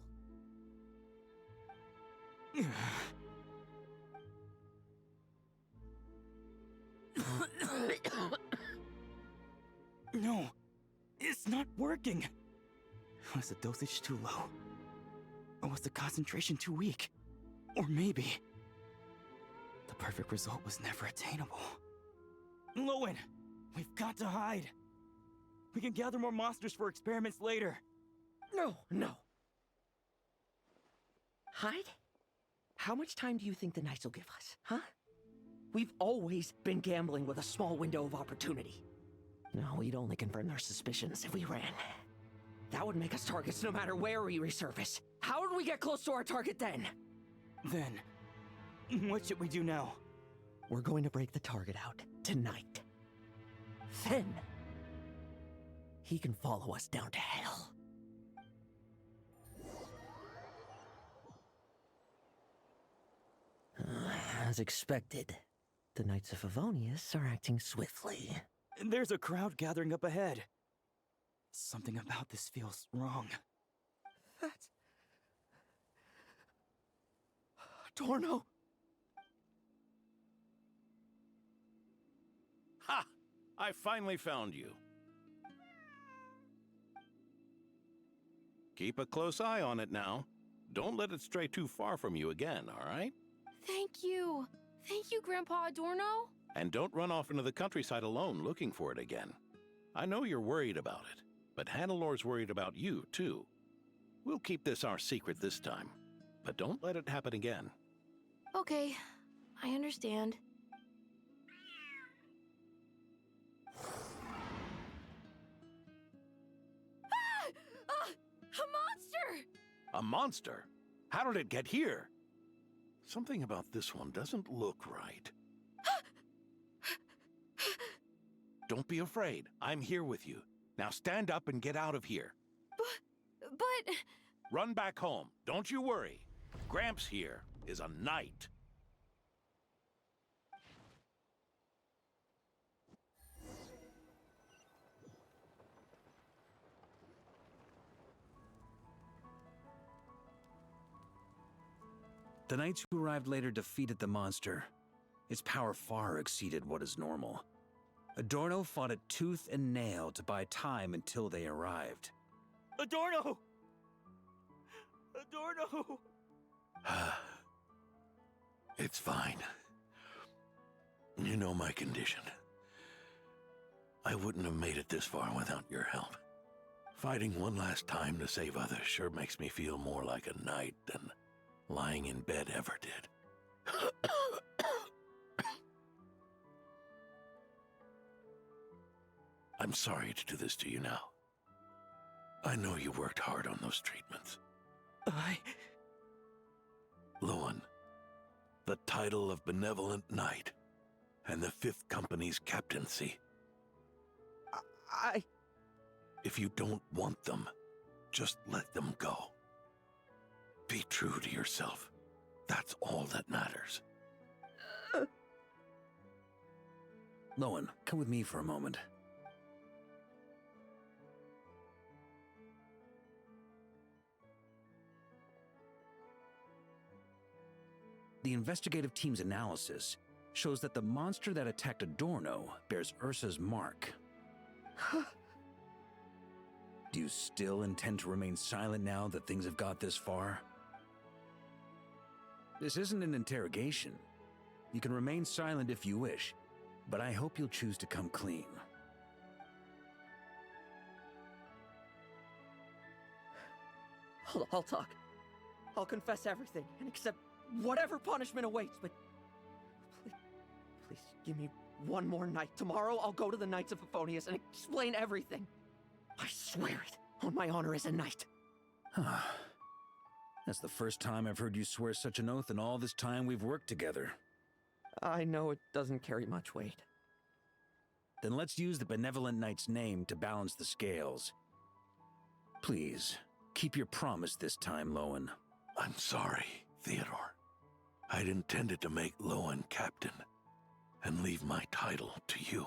No, it's not working. Was the dosage too low? Or was the concentration too weak? Or maybe... the perfect result was never attainable. Lowen, we've got to hide. We can gather more monsters for experiments later. No. Hide? How much time do you think the Knights will give us, huh? We've always been gambling with a small window of opportunity. No, we'd only confirm their suspicions if we ran. That would make us targets no matter where we resurface. How would we get close to our target then? Then, what should we do now? We're going to break the target out tonight. Then, he can follow us down to hell. As expected, the Knights of Favonius are acting swiftly. There's a crowd gathering up ahead. Something about this feels wrong. That's... Dorno! Ha! I finally found you. Keep a close eye on it now. Don't let it stray too far from you again, all right? Thank you. Thank you, Grandpa Adorno. And don't run off into the countryside alone looking for it again. I know you're worried about it, but Hannelor's worried about you, too. We'll keep this our secret this time, but don't let it happen again. Okay, I understand. A monster! A monster? How did it get here? Something about this one doesn't look right. Don't be afraid. I'm here with you. Now stand up and get out of here. But... Run back home. Don't you worry. Gramps here is a knight. The knights who arrived later defeated the monster. Its power far exceeded what is normal. Adorno fought it tooth and nail to buy time until they arrived. Adorno! Adorno! It's fine. You know my condition. I wouldn't have made it this far without your help. Fighting one last time to save others sure makes me feel more like a knight than lying in bed ever did. I'm sorry to do this to you now. I know you worked hard on those treatments. Lowen, the title of Benevolent Knight, and the 5th Company's captaincy. If you don't want them, just let them go. Be true to yourself. That's all that matters. Lowen, come with me for a moment. The investigative team's analysis shows that the monster that attacked Adorno bears Ursa's mark. Do you still intend to remain silent now that things have got this far? This isn't an interrogation. You can remain silent if you wish, but I hope you'll choose to come clean. I'll talk. I'll confess everything and accept whatever punishment awaits, but please give me one more night. Tomorrow I'll go to the Knights of Favonius and explain everything. I swear it on my honor as a knight. That's the first time I've heard you swear such an oath in all this time we've worked together. I know it doesn't carry much weight. Then let's use the Benevolent Knight's name to balance the scales. Please, keep your promise this time, Lowen. I'm sorry, Theodore. I'd intended to make Lowen captain and leave my title to you.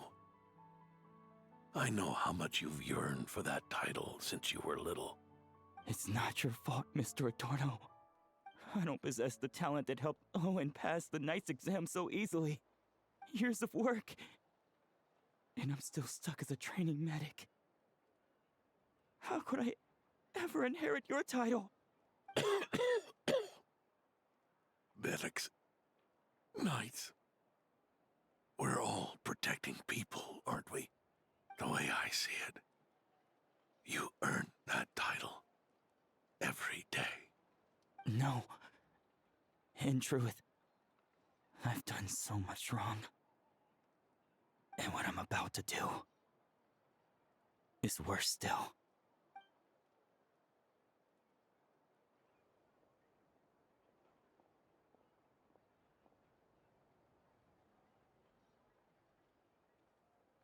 I know how much you've yearned for that title since you were little. It's not your fault, Mr. Adorno. I don't possess the talent that helped Owen pass the Knight's exam so easily. Years of work, and I'm still stuck as a training medic. How could I ever inherit your title? Medics, Knights, we're all protecting people, aren't we? The way I see it, you earn that title every day. No. In truth, I've done so much wrong. And what I'm about to do is worse still.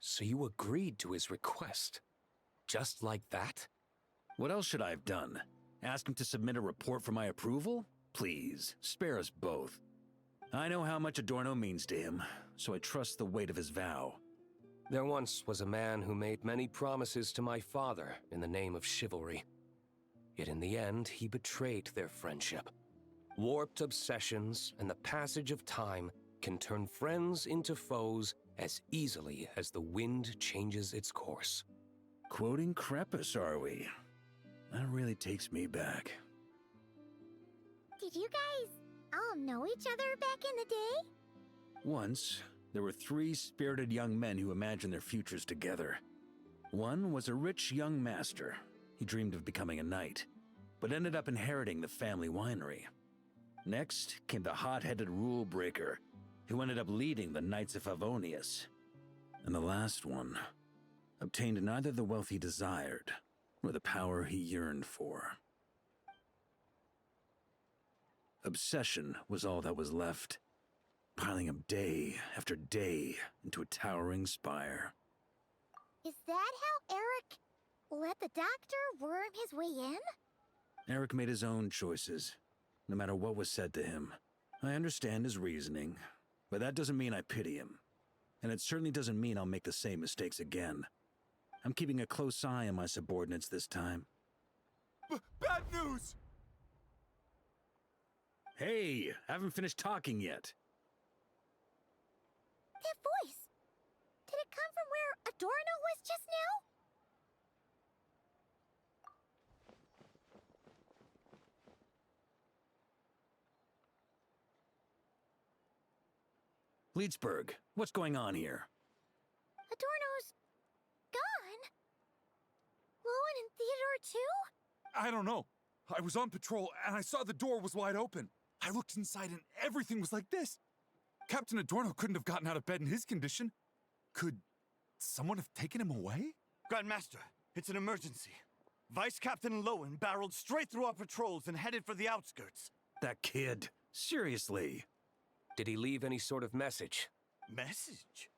So you agreed to his request? Just like that? What else should I have done? Ask him to submit a report for my approval? Please, spare us both. I know how much Adorno means to him, so I trust the weight of his vow. There once was a man who made many promises to my father in the name of chivalry. Yet in the end, he betrayed their friendship. Warped obsessions and the passage of time can turn friends into foes as easily as the wind changes its course. Quoting Crepus, are we? That really takes me back. Did you guys all know each other back in the day? Once, there were 3 spirited young men who imagined their futures together. One was a rich young master. He dreamed of becoming a knight, but ended up inheriting the family winery. Next came the hot-headed rule breaker, who ended up leading the Knights of Favonius. And the last one obtained neither the wealth he desired, nor the power he yearned for. Obsession was all that was left, piling up day after day into a towering spire. Is that how Eric let the doctor worm his way in? Eric made his own choices, no matter what was said to him. I understand his reasoning, but that doesn't mean I pity him. And it certainly doesn't mean I'll make the same mistakes again. I'm keeping a close eye on my subordinates this time. Bad news! Hey, I haven't finished talking yet. That voice! Did it come from where Adorno was just now? Leedsburg, what's going on here? Adorno's gone? Lowen and Theodore too? I don't know. I was on patrol and I saw the door was wide open. I looked inside and everything was like this. Captain Adorno couldn't have gotten out of bed in his condition. Could someone have taken him away? Grandmaster, it's an emergency. Vice Captain Lowen barreled straight through our patrols and headed for the outskirts. That kid. Seriously. Did he leave any sort of message? Message?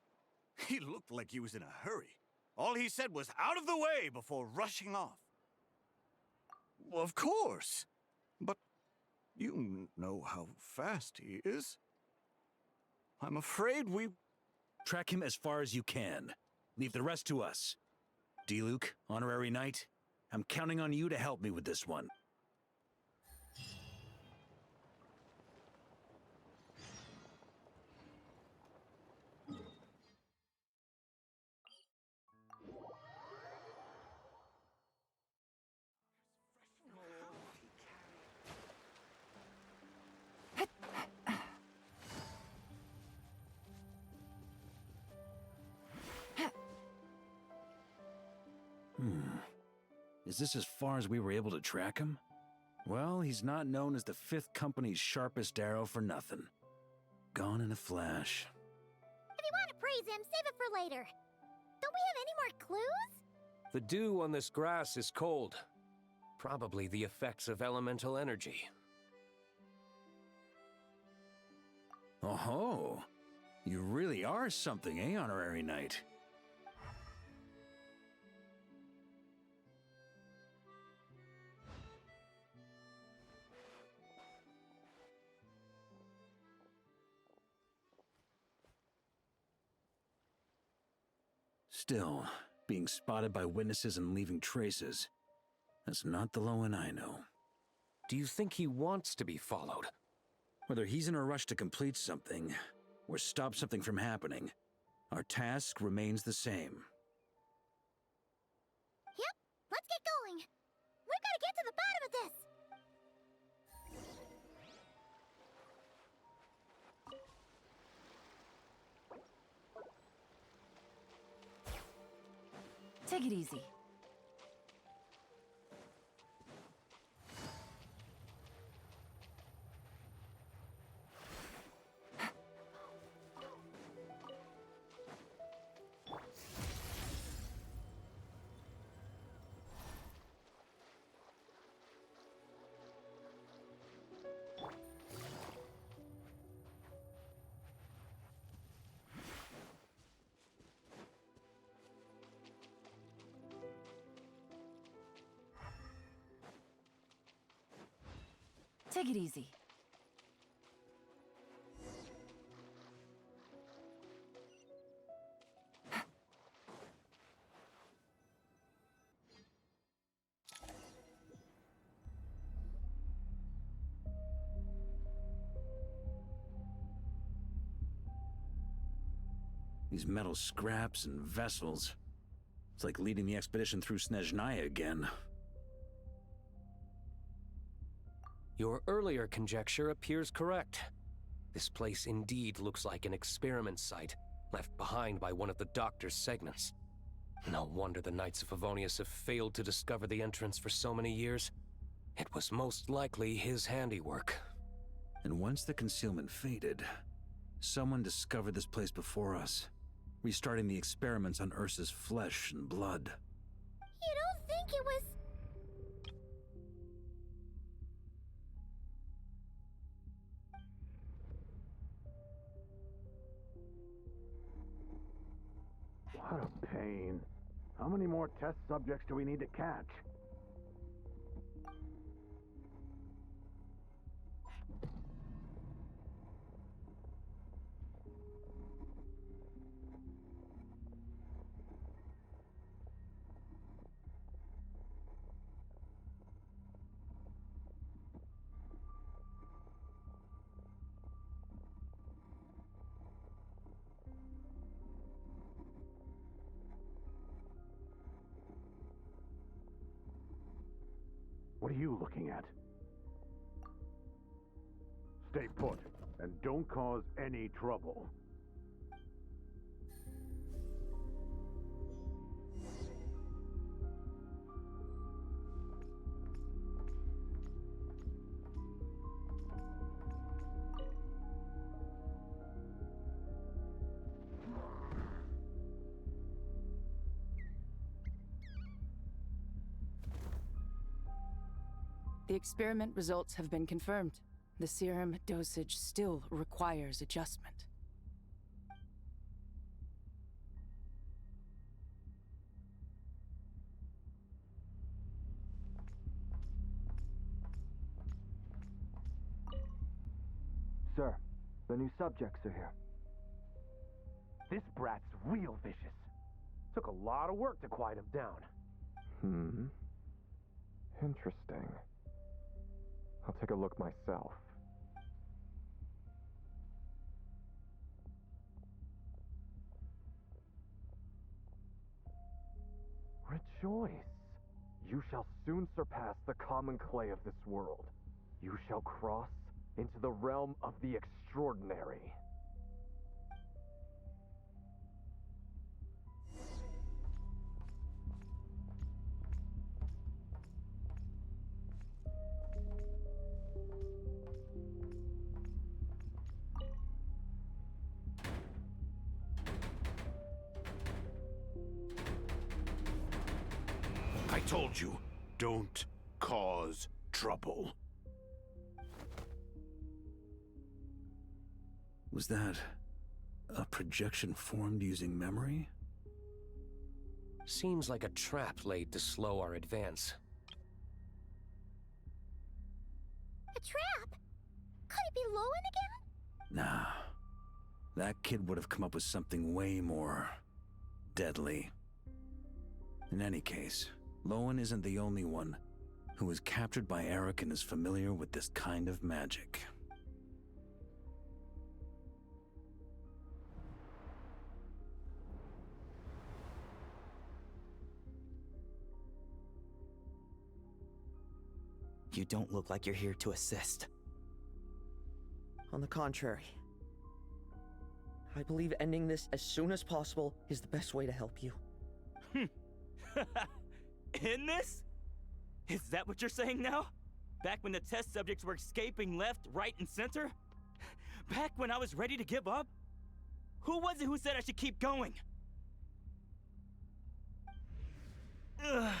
He looked like he was in a hurry. All he said was out of the way before rushing off. Well, of course. But you know how fast he is. I'm afraid we... Track him as far as you can. Leave the rest to us. D-Luke, honorary knight, I'm counting on you to help me with this one. Is this as far as we were able to track him? Well, he's not known as the 5th Company's sharpest arrow for nothing. Gone in a flash. If you want to praise him, save it for later. Don't we have any more clues? The dew on this grass is cold. Probably the effects of elemental energy. Oh-ho! You really are something, eh, Honorary Knight? Still, being spotted by witnesses and leaving traces, that's not the Lowen I know. Do you think he wants to be followed? Whether he's in a rush to complete something, or stop something from happening, our task remains the same. Yep, let's get going. We've got to get to the bottom of this. Take it easy. Take it easy. These metal scraps and vessels. It's like leading the expedition through Snezhnaya again. Your earlier conjecture appears correct. This place indeed looks like an experiment site, left behind by one of the Doctor's segments. No wonder the Knights of Favonius have failed to discover the entrance for so many years. It was most likely his handiwork. And once the concealment faded, someone discovered this place before us, restarting the experiments on Ursa's flesh and blood. You don't think it was... What a pain. How many more test subjects do we need to catch? What are you looking at? Stay put, and don't cause any trouble. The experiment results have been confirmed. The serum dosage still requires adjustment. Sir, the new subjects are here. This brat's real vicious. Took a lot of work to quiet him down. Interesting. I'll take a look myself. Rejoice. You shall soon surpass the common clay of this world. You shall cross into the realm of the extraordinary. I told you, don't cause trouble. Was that a projection formed using memory? Seems like a trap laid to slow our advance. A trap? Could it be Lowen again? Nah. That kid would have come up with something way more deadly. In any case, Lowen isn't the only one who was captured by Eric and is familiar with this kind of magic. You don't look like you're here to assist. On the contrary, I believe ending this as soon as possible is the best way to help you. In this? Is that what you're saying now? Back when the test subjects were escaping left, right, and center? Back when I was ready to give up? Who was it who said I should keep going? Ugh.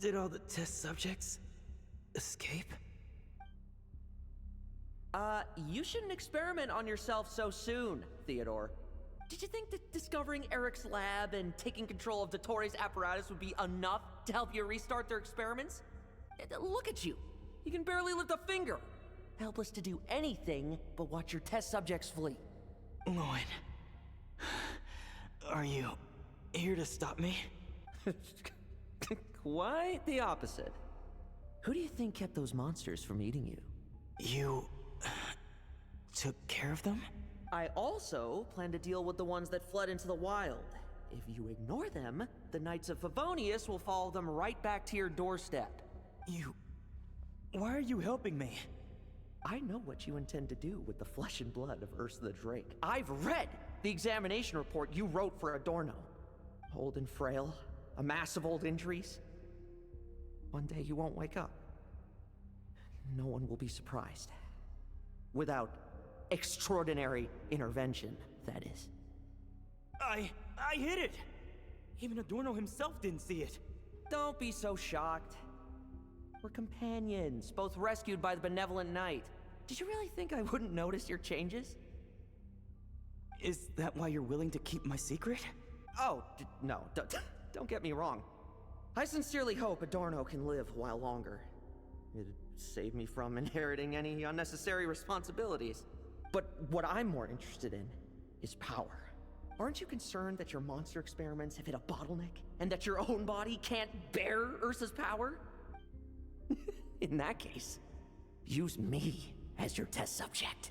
Did all the test subjects escape? You shouldn't experiment on yourself so soon, Theodore. Did you think that discovering Eric's lab and taking control of Dottores' apparatus would be enough to help you restart their experiments? Look at you. You can barely lift a finger. Helpless to do anything but watch your test subjects flee. Lowen, are you here to stop me? Quite the opposite. Who do you think kept those monsters from eating you? You took care of them? I also plan to deal with the ones that fled into the wild. If you ignore them, the Knights of Favonius will follow them right back to your doorstep. Why are you helping me? I know what you intend to do with the flesh and blood of Ursa the Drake. I've read the examination report you wrote for Adorno. Old and frail, a mass of old injuries. One day you won't wake up. No one will be surprised. Without extraordinary intervention, that is. I hit it! Even Adorno himself didn't see it. Don't be so shocked. We're companions, both rescued by the benevolent knight. Did you really think I wouldn't notice your changes? Is that why you're willing to keep my secret? Oh, no, don't get me wrong. I sincerely hope Adorno can live a while longer. It'd save me from inheriting any unnecessary responsibilities. But what I'm more interested in is power. Aren't you concerned that your monster experiments have hit a bottleneck and that your own body can't bear Ursa's power? In that case, use me as your test subject.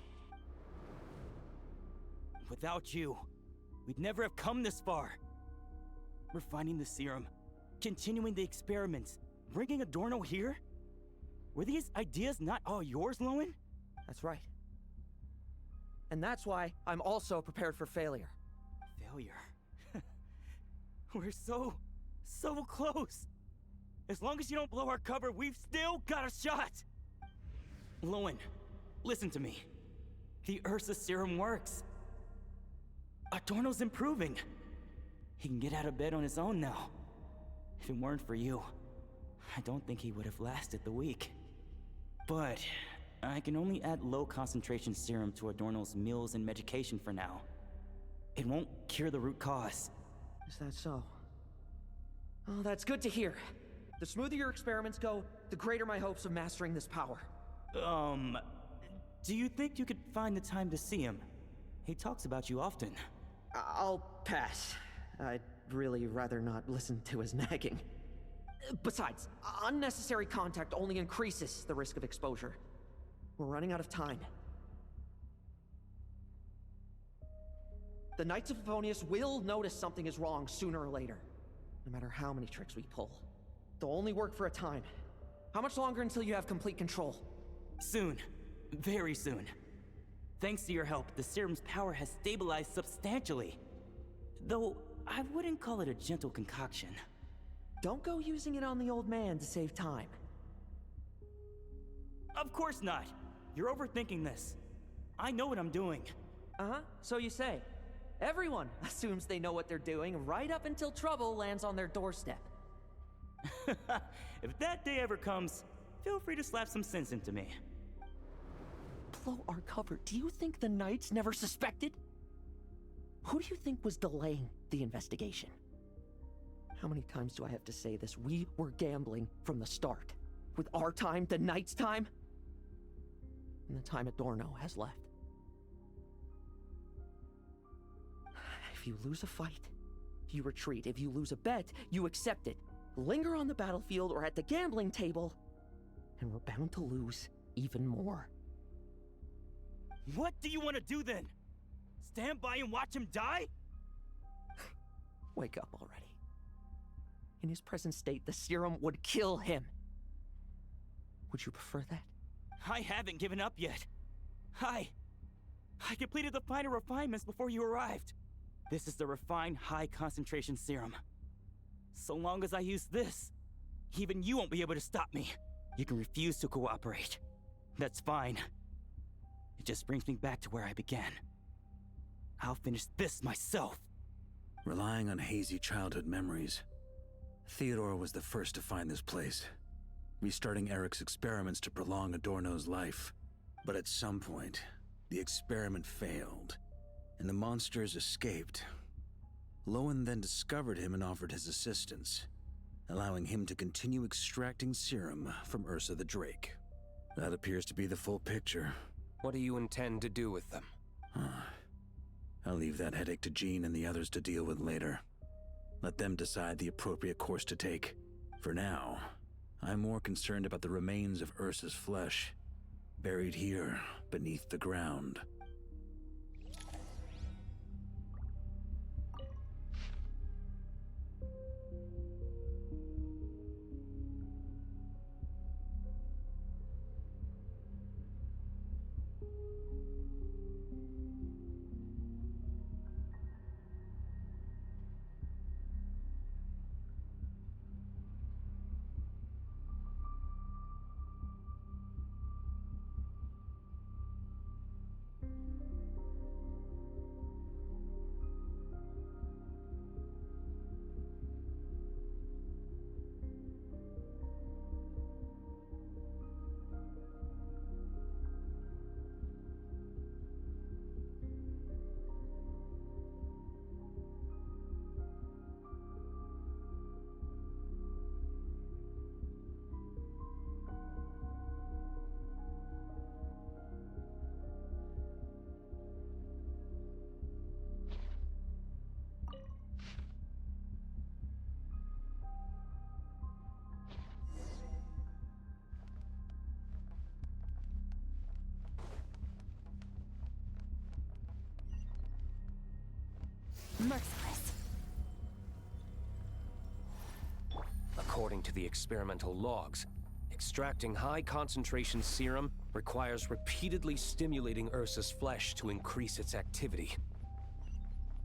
Without you, we'd never have come this far. Refining the serum, continuing the experiments, bringing Adorno here? Were these ideas not all yours, Lowen? That's right. And that's why I'm also prepared for failure. Failure? We're so close. As long as you don't blow our cover, we've still got a shot! Lowen, listen to me. The Ursa serum works. Adorno's improving. He can get out of bed on his own now. If it weren't for you, I don't think he would have lasted the week. But I can only add low concentration serum to Adorno's meals and medication for now. It won't cure the root cause. Is that so? Oh, that's good to hear. The smoother your experiments go, the greater my hopes of mastering this power. Do you think you could find the time to see him? He talks about you often. I'll pass. I'd really rather not listen to his nagging. Besides, unnecessary contact only increases the risk of exposure. We're running out of time. The Knights of Favonius will notice something is wrong sooner or later, no matter how many tricks we pull. They'll only work for a time. How much longer until you have complete control? Soon. Very soon. Thanks to your help, the serum's power has stabilized substantially. Though, I wouldn't call it a gentle concoction. Don't go using it on the old man to save time. Of course not. You're overthinking this. I know what I'm doing. Uh-huh, so you say. Everyone assumes they know what they're doing right up until trouble lands on their doorstep. If that day ever comes, feel free to slap some sense into me. Blow our cover. Do you think the Knights never suspected? Who do you think was delaying the investigation? How many times do I have to say this? We were gambling from the start. With our time, the Knights' time, and the time Adorno has left. If you lose a fight, you retreat. If you lose a bet, you accept it. Linger on the battlefield or at the gambling table, and we're bound to lose even more. What do you want to do then? Stand by and watch him die? Wake up already. In his present state, the serum would kill him. Would you prefer that? I haven't given up yet. I completed the final refinements before you arrived. This is the refined high-concentration serum. So long as I use this, even you won't be able to stop me. You can refuse to cooperate. That's fine. It just brings me back to where I began. I'll finish this myself. Relying on hazy childhood memories, Theodore was the first to find this place, restarting Eric's experiments to prolong Adorno's life. But at some point, the experiment failed, and the monsters escaped. Lowen then discovered him and offered his assistance, allowing him to continue extracting serum from Ursa the Drake. That appears to be the full picture. What do you intend to do with them? I'll leave that headache to Jean and the others to deal with later. Let them decide the appropriate course to take. For now, I'm more concerned about the remains of Ursa's flesh, buried here beneath the ground. Merciless. According to the experimental logs, extracting high-concentration serum requires repeatedly stimulating Ursa's flesh to increase its activity.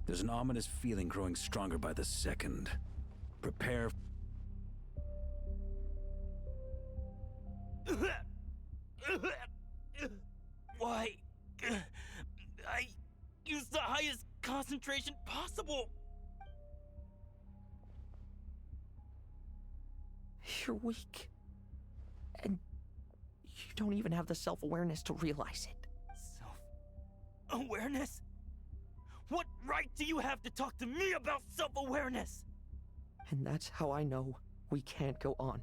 There's an ominous feeling growing stronger by the second. Prepare. Why? I used the highest concentration possible. You're weak. And you don't even have the self-awareness to realize it. Self-awareness? What right do you have to talk to me about self-awareness? And that's how I know we can't go on.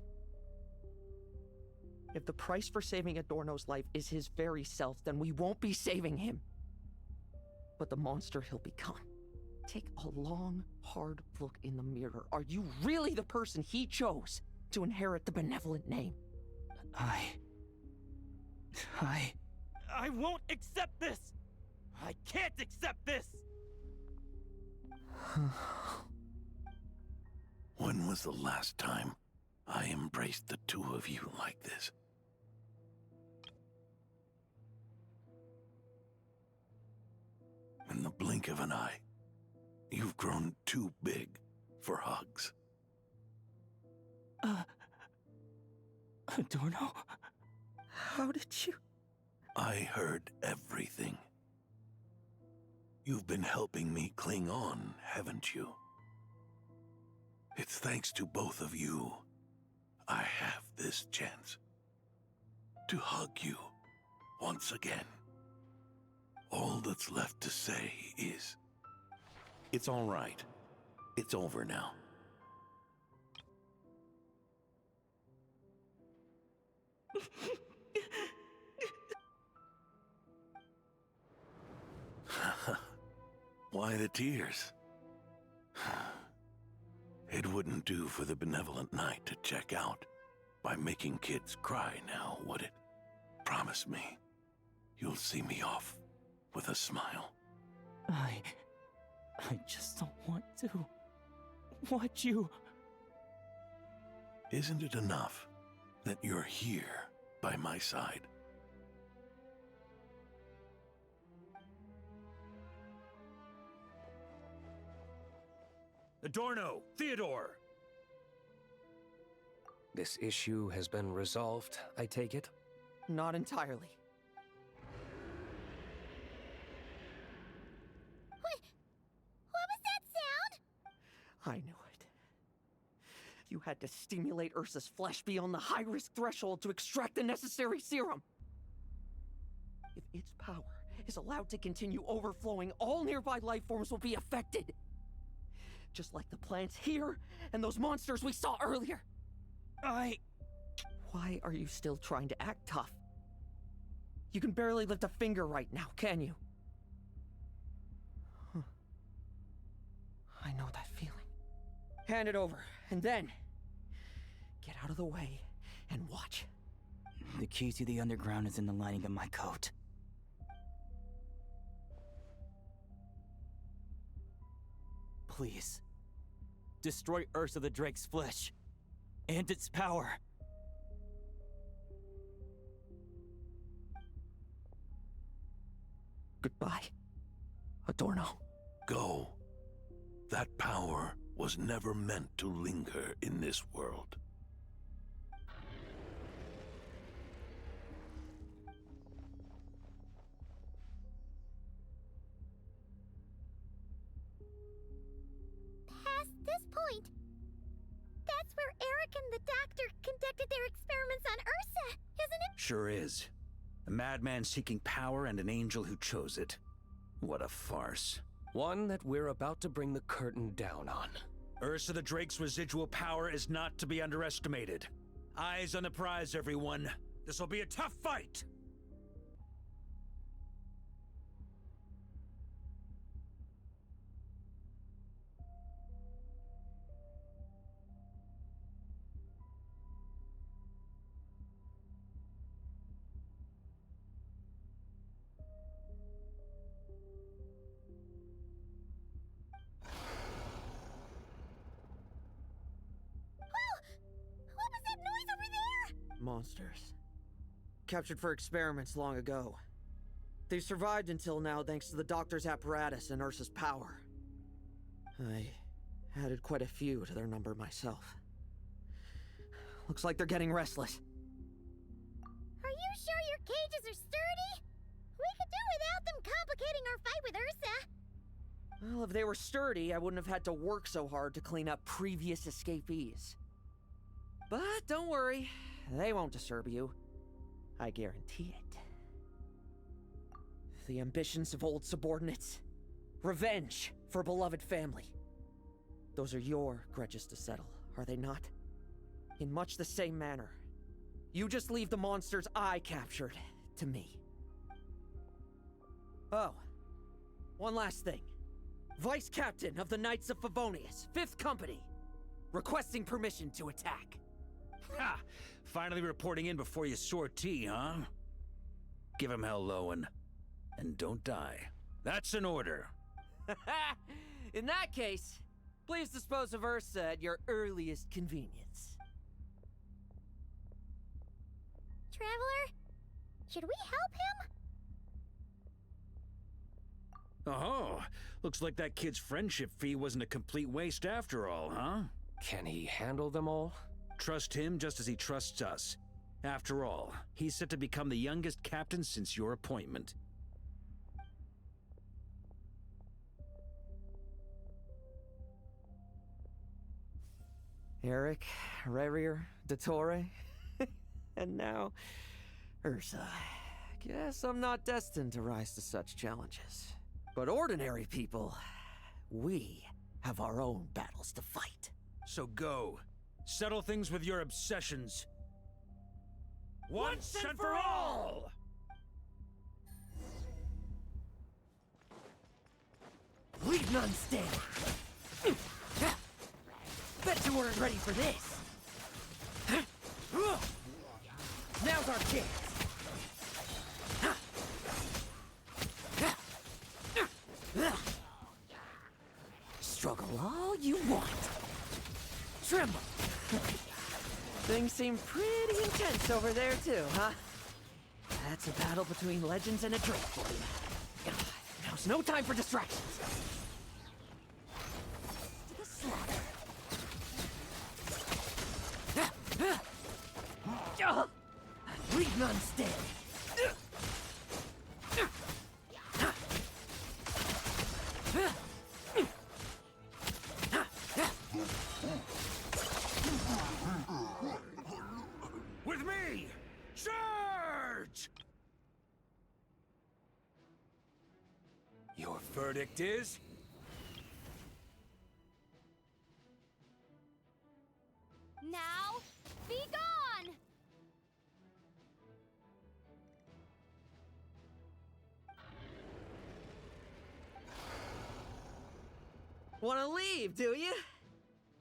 If the price for saving Adorno's life is his very self, then we won't be saving him, but the monster he'll become. Take a long, hard look in the mirror. Are you really the person he chose to inherit the benevolent name? I won't accept this! I can't accept this! When was the last time I embraced the two of you like this? In the blink of an eye, you've grown too big for hugs. Adorno? How did you? I heard everything. You've been helping me cling on, haven't you? It's thanks to both of you I have this chance to hug you once again. All that's left to say is, it's all right. It's over now. Why the tears? It wouldn't do for the benevolent knight to check out by making kids cry now, would it? Promise me, you'll see me off with a smile. I just don't want to watch you. Isn't it enough that you're here by my side? Adorno, Theodore! This issue has been resolved, I take it? Not entirely. What was that sound? I knew it. You had to stimulate Ursa's flesh beyond the high-risk threshold to extract the necessary serum. If its power is allowed to continue overflowing, all nearby life forms will be affected. Just like the plants here and those monsters we saw earlier. Why are you still trying to act tough? You can barely lift a finger right now, can you? Huh. I know that feeling. Hand it over, and then get out of the way and watch. The key to the underground is in the lining of my coat. Please, destroy Ursa the Drake's flesh and its power. Goodbye, Adorno. Go. That power was never meant to linger in this world. Past this point, that's where Eric and the doctor conducted their experiments on Ursa, isn't it? Sure is. A madman seeking power and an angel who chose it. What a farce. One that we're about to bring the curtain down on. Ursa the Drake's residual power is not to be underestimated. Eyes on the prize, everyone. This will be a tough fight! What was that noise over there? Monsters. Captured for experiments long ago. They've survived until now thanks to the doctor's apparatus and Ursa's power. I added quite a few to their number myself. Looks like they're getting restless. Are you sure your cages are sturdy? We could do without them complicating our fight with Ursa. Well, if they were sturdy, I wouldn't have had to work so hard to clean up previous escapees. But don't worry, they won't disturb you. I guarantee it. The ambitions of old subordinates. Revenge for beloved family. Those are your grudges to settle, are they not? In much the same manner. You just leave the monsters I captured to me. Oh, one last thing. Vice Captain of the Knights of Favonius, 5th Company, requesting permission to attack. Ha! Finally reporting in before you sortie, huh? Give him hell, Lowen. And don't die. That's an order. In that case, please dispose of Ursa at your earliest convenience. Traveler, should we help him? Oh, looks like that kid's friendship fee wasn't a complete waste after all, huh? Can he handle them all? Trust him just as he trusts us. After all, he's set to become the youngest captain since your appointment. Eric, Rarier, Dottore, and now Ursa. Guess I'm not destined to rise to such challenges. But ordinary people, we have our own battles to fight. So go. Settle things with your obsessions. Once and for all! Leave none standing. Bet you weren't ready for this. Now's our chance. Struggle all you want. Tremble. Things seem pretty intense over there too, huh? That's a battle between legends and a drake for you. Now's no time for distractions. To the slaughter. Leave none standing. With me! Charge! Your verdict is? Now, be gone! Wanna leave, do you?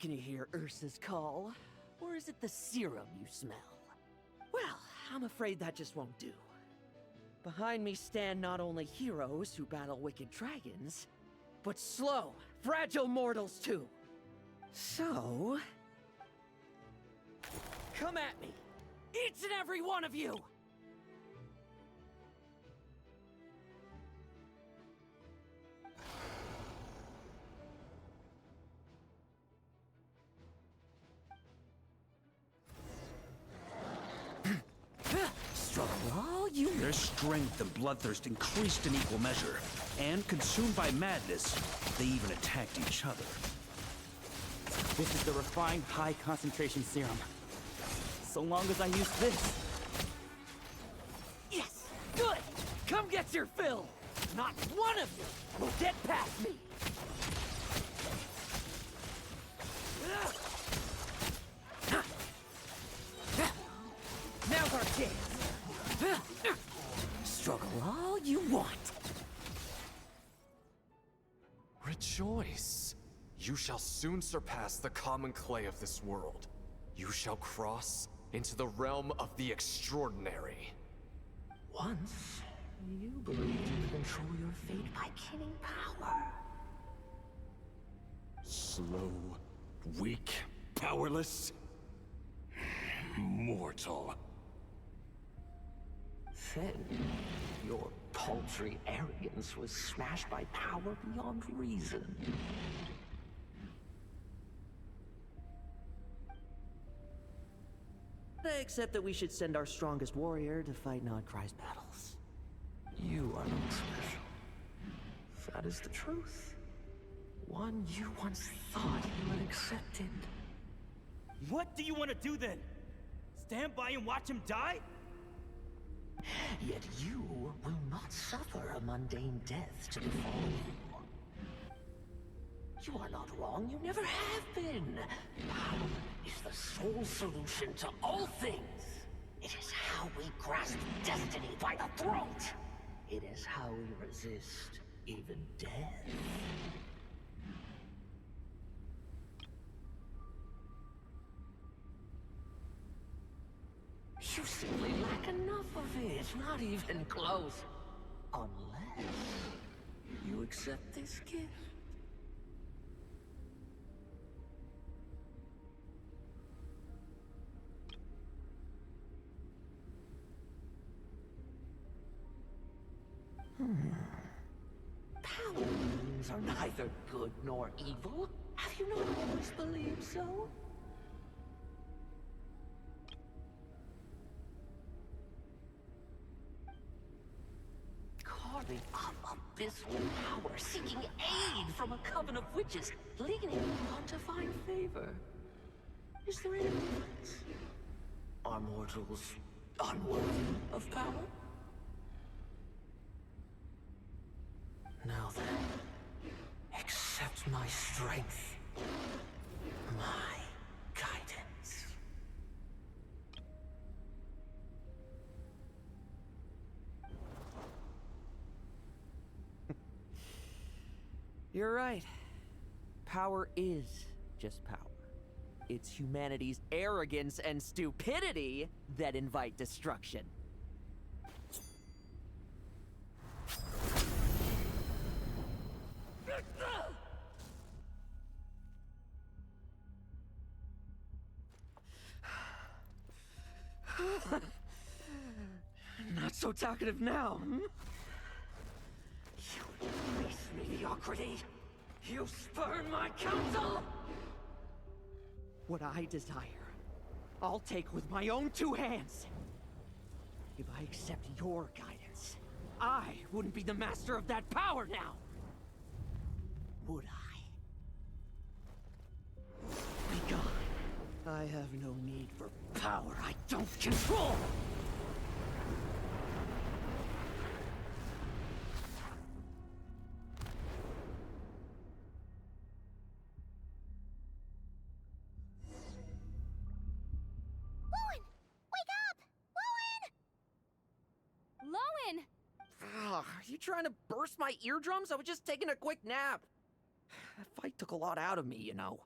Can you hear Ursa's call? Or is it the serum you smell? Well, I'm afraid that just won't do. Behind me stand not only heroes who battle wicked dragons, but slow, fragile mortals too. So... come at me, each and every one of you! Struggle all you want. Their strength and bloodthirst increased in equal measure, and consumed by madness, they even attacked each other. This is the refined high concentration serum. So long as I use this. Yes! Good! Come get your fill! Not one of you will get past me! Now's our chance! Struggle all you want! Rejoice! You shall soon surpass the common clay of this world. You shall cross into the realm of the extraordinary. Once, you believed you could control your fate by killing power. Slow, weak, powerless, mortal. Then, your paltry arrogance was smashed by power beyond reason. Except that we should send our strongest warrior to fight Nodcry's battles. You are not special. That is the truth. One you once thought you had accepted. What do you want to do then? Stand by and watch him die? Yet you will not suffer a mundane death to befall you. You are not wrong, you never have been. Power is the sole solution to all things. It is how we grasp destiny by the throat. It is how we resist even death. You simply lack enough of it, not even close. Unless you accept this gift. Power means are neither good nor evil. Have you not always believed so? Carving up abyssal power, seeking aid from a coven of witches, leaning on to find favor. Is there any difference? Are mortals unworthy of power? Now then, accept my strength, my guidance. You're right. Power is just power. It's humanity's arrogance and stupidity that invite destruction. Not so talkative now, hmm? You embrace mediocrity. You spurn my counsel. What I desire, I'll take with my own two hands. If I accept your guidance, I wouldn't be the master of that power now. Would I? Be gone. I have no need for power I don't control. Lowen! Are you trying to burst my eardrums? I was just taking a quick nap. That fight took a lot out of me, you know.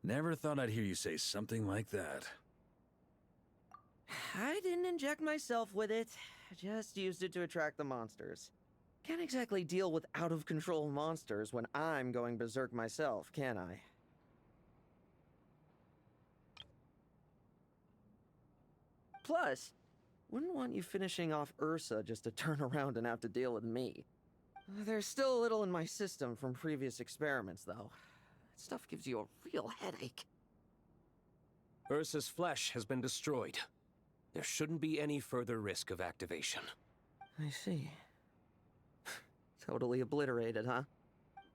Never thought I'd hear you say something like that. I didn't inject myself with it. I just used it to attract the monsters. Can't exactly deal with out-of-control monsters when I'm going berserk myself, can I? Plus, wouldn't want you finishing off Ursa just to turn around and have to deal with me. There's still a little in my system from previous experiments, though. That stuff gives you a real headache. Ursa's flesh has been destroyed. There shouldn't be any further risk of activation. I see. Totally obliterated, huh?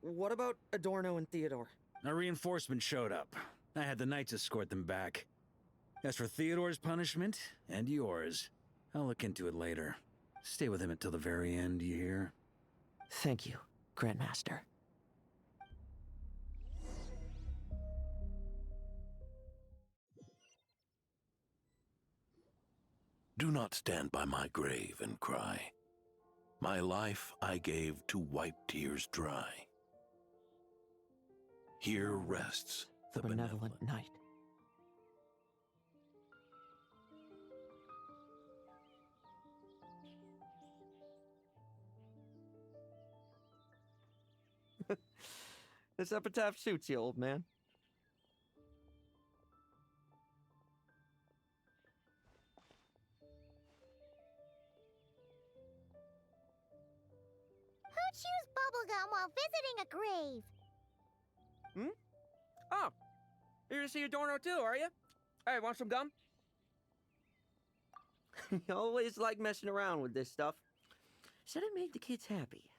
What about Adorno and Theodore? A reinforcement showed up. I had the Knights escort them back. As for Theodore's punishment, and yours, I'll look into it later. Stay with him until the very end, you hear? Thank you, Grandmaster. Do not stand by my grave and cry. My life I gave to wipe tears dry. Here rests the benevolent Knight. This epitaph suits you, old man. Who chews bubblegum while visiting a grave? Hmm? Oh, you're to see Adorno too, are you? Hey, want some gum? You always like messing around with this stuff. Said it made the kids happy.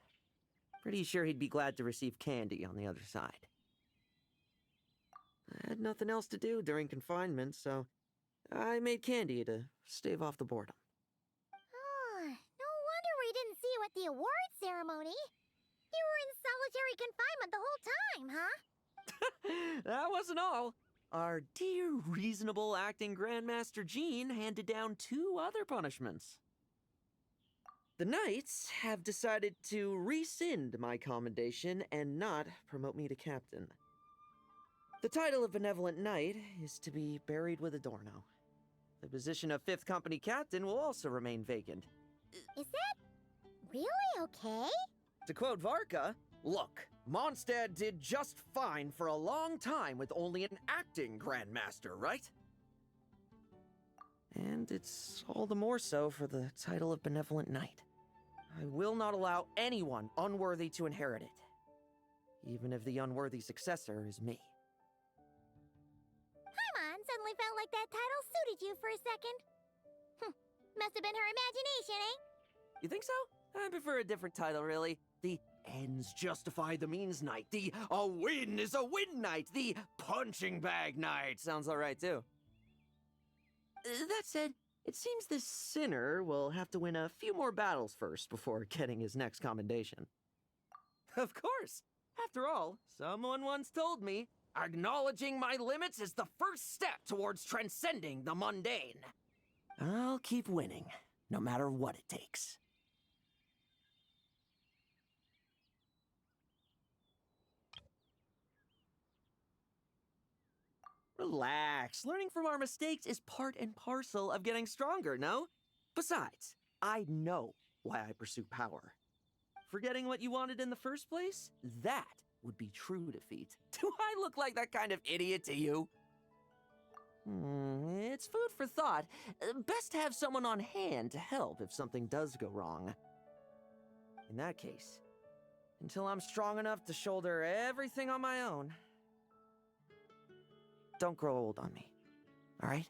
Pretty sure he'd be glad to receive candy on the other side. I had nothing else to do during confinement, so I made candy to stave off the boredom. Oh, no wonder we didn't see you at the award ceremony. You were in solitary confinement the whole time, huh? That wasn't all. Our dear, reasonable acting Grandmaster Jean handed down 2 other punishments. The Knights have decided to rescind my commendation and not promote me to captain. The title of Benevolent Knight is to be buried with Adorno. The position of 5th Company Captain will also remain vacant. Is that really okay? To quote Varka, look, Mondstadt did just fine for a long time with only an acting Grandmaster, right? And it's all the more so for the title of Benevolent Knight. I will not allow anyone unworthy to inherit it, even if the unworthy successor is me. Paimon suddenly felt like that title suited you for a second. Must have been her imagination, eh? You think so? I prefer a different title, really. The ends justify the means night, the a win is a win night, the punching bag night. Sounds alright too. That said, it seems this sinner will have to win a few more battles first before getting his next commendation. Of course. After all, someone once told me, acknowledging my limits is the first step towards transcending the mundane. I'll keep winning, no matter what it takes. Relax. Learning from our mistakes is part and parcel of getting stronger, no? Besides, I know why I pursue power. Forgetting what you wanted in the first place? That would be true defeat. Do I look like that kind of idiot to you? It's food for thought. Best to have someone on hand to help if something does go wrong. In that case, until I'm strong enough to shoulder everything on my own, don't grow old on me, all right?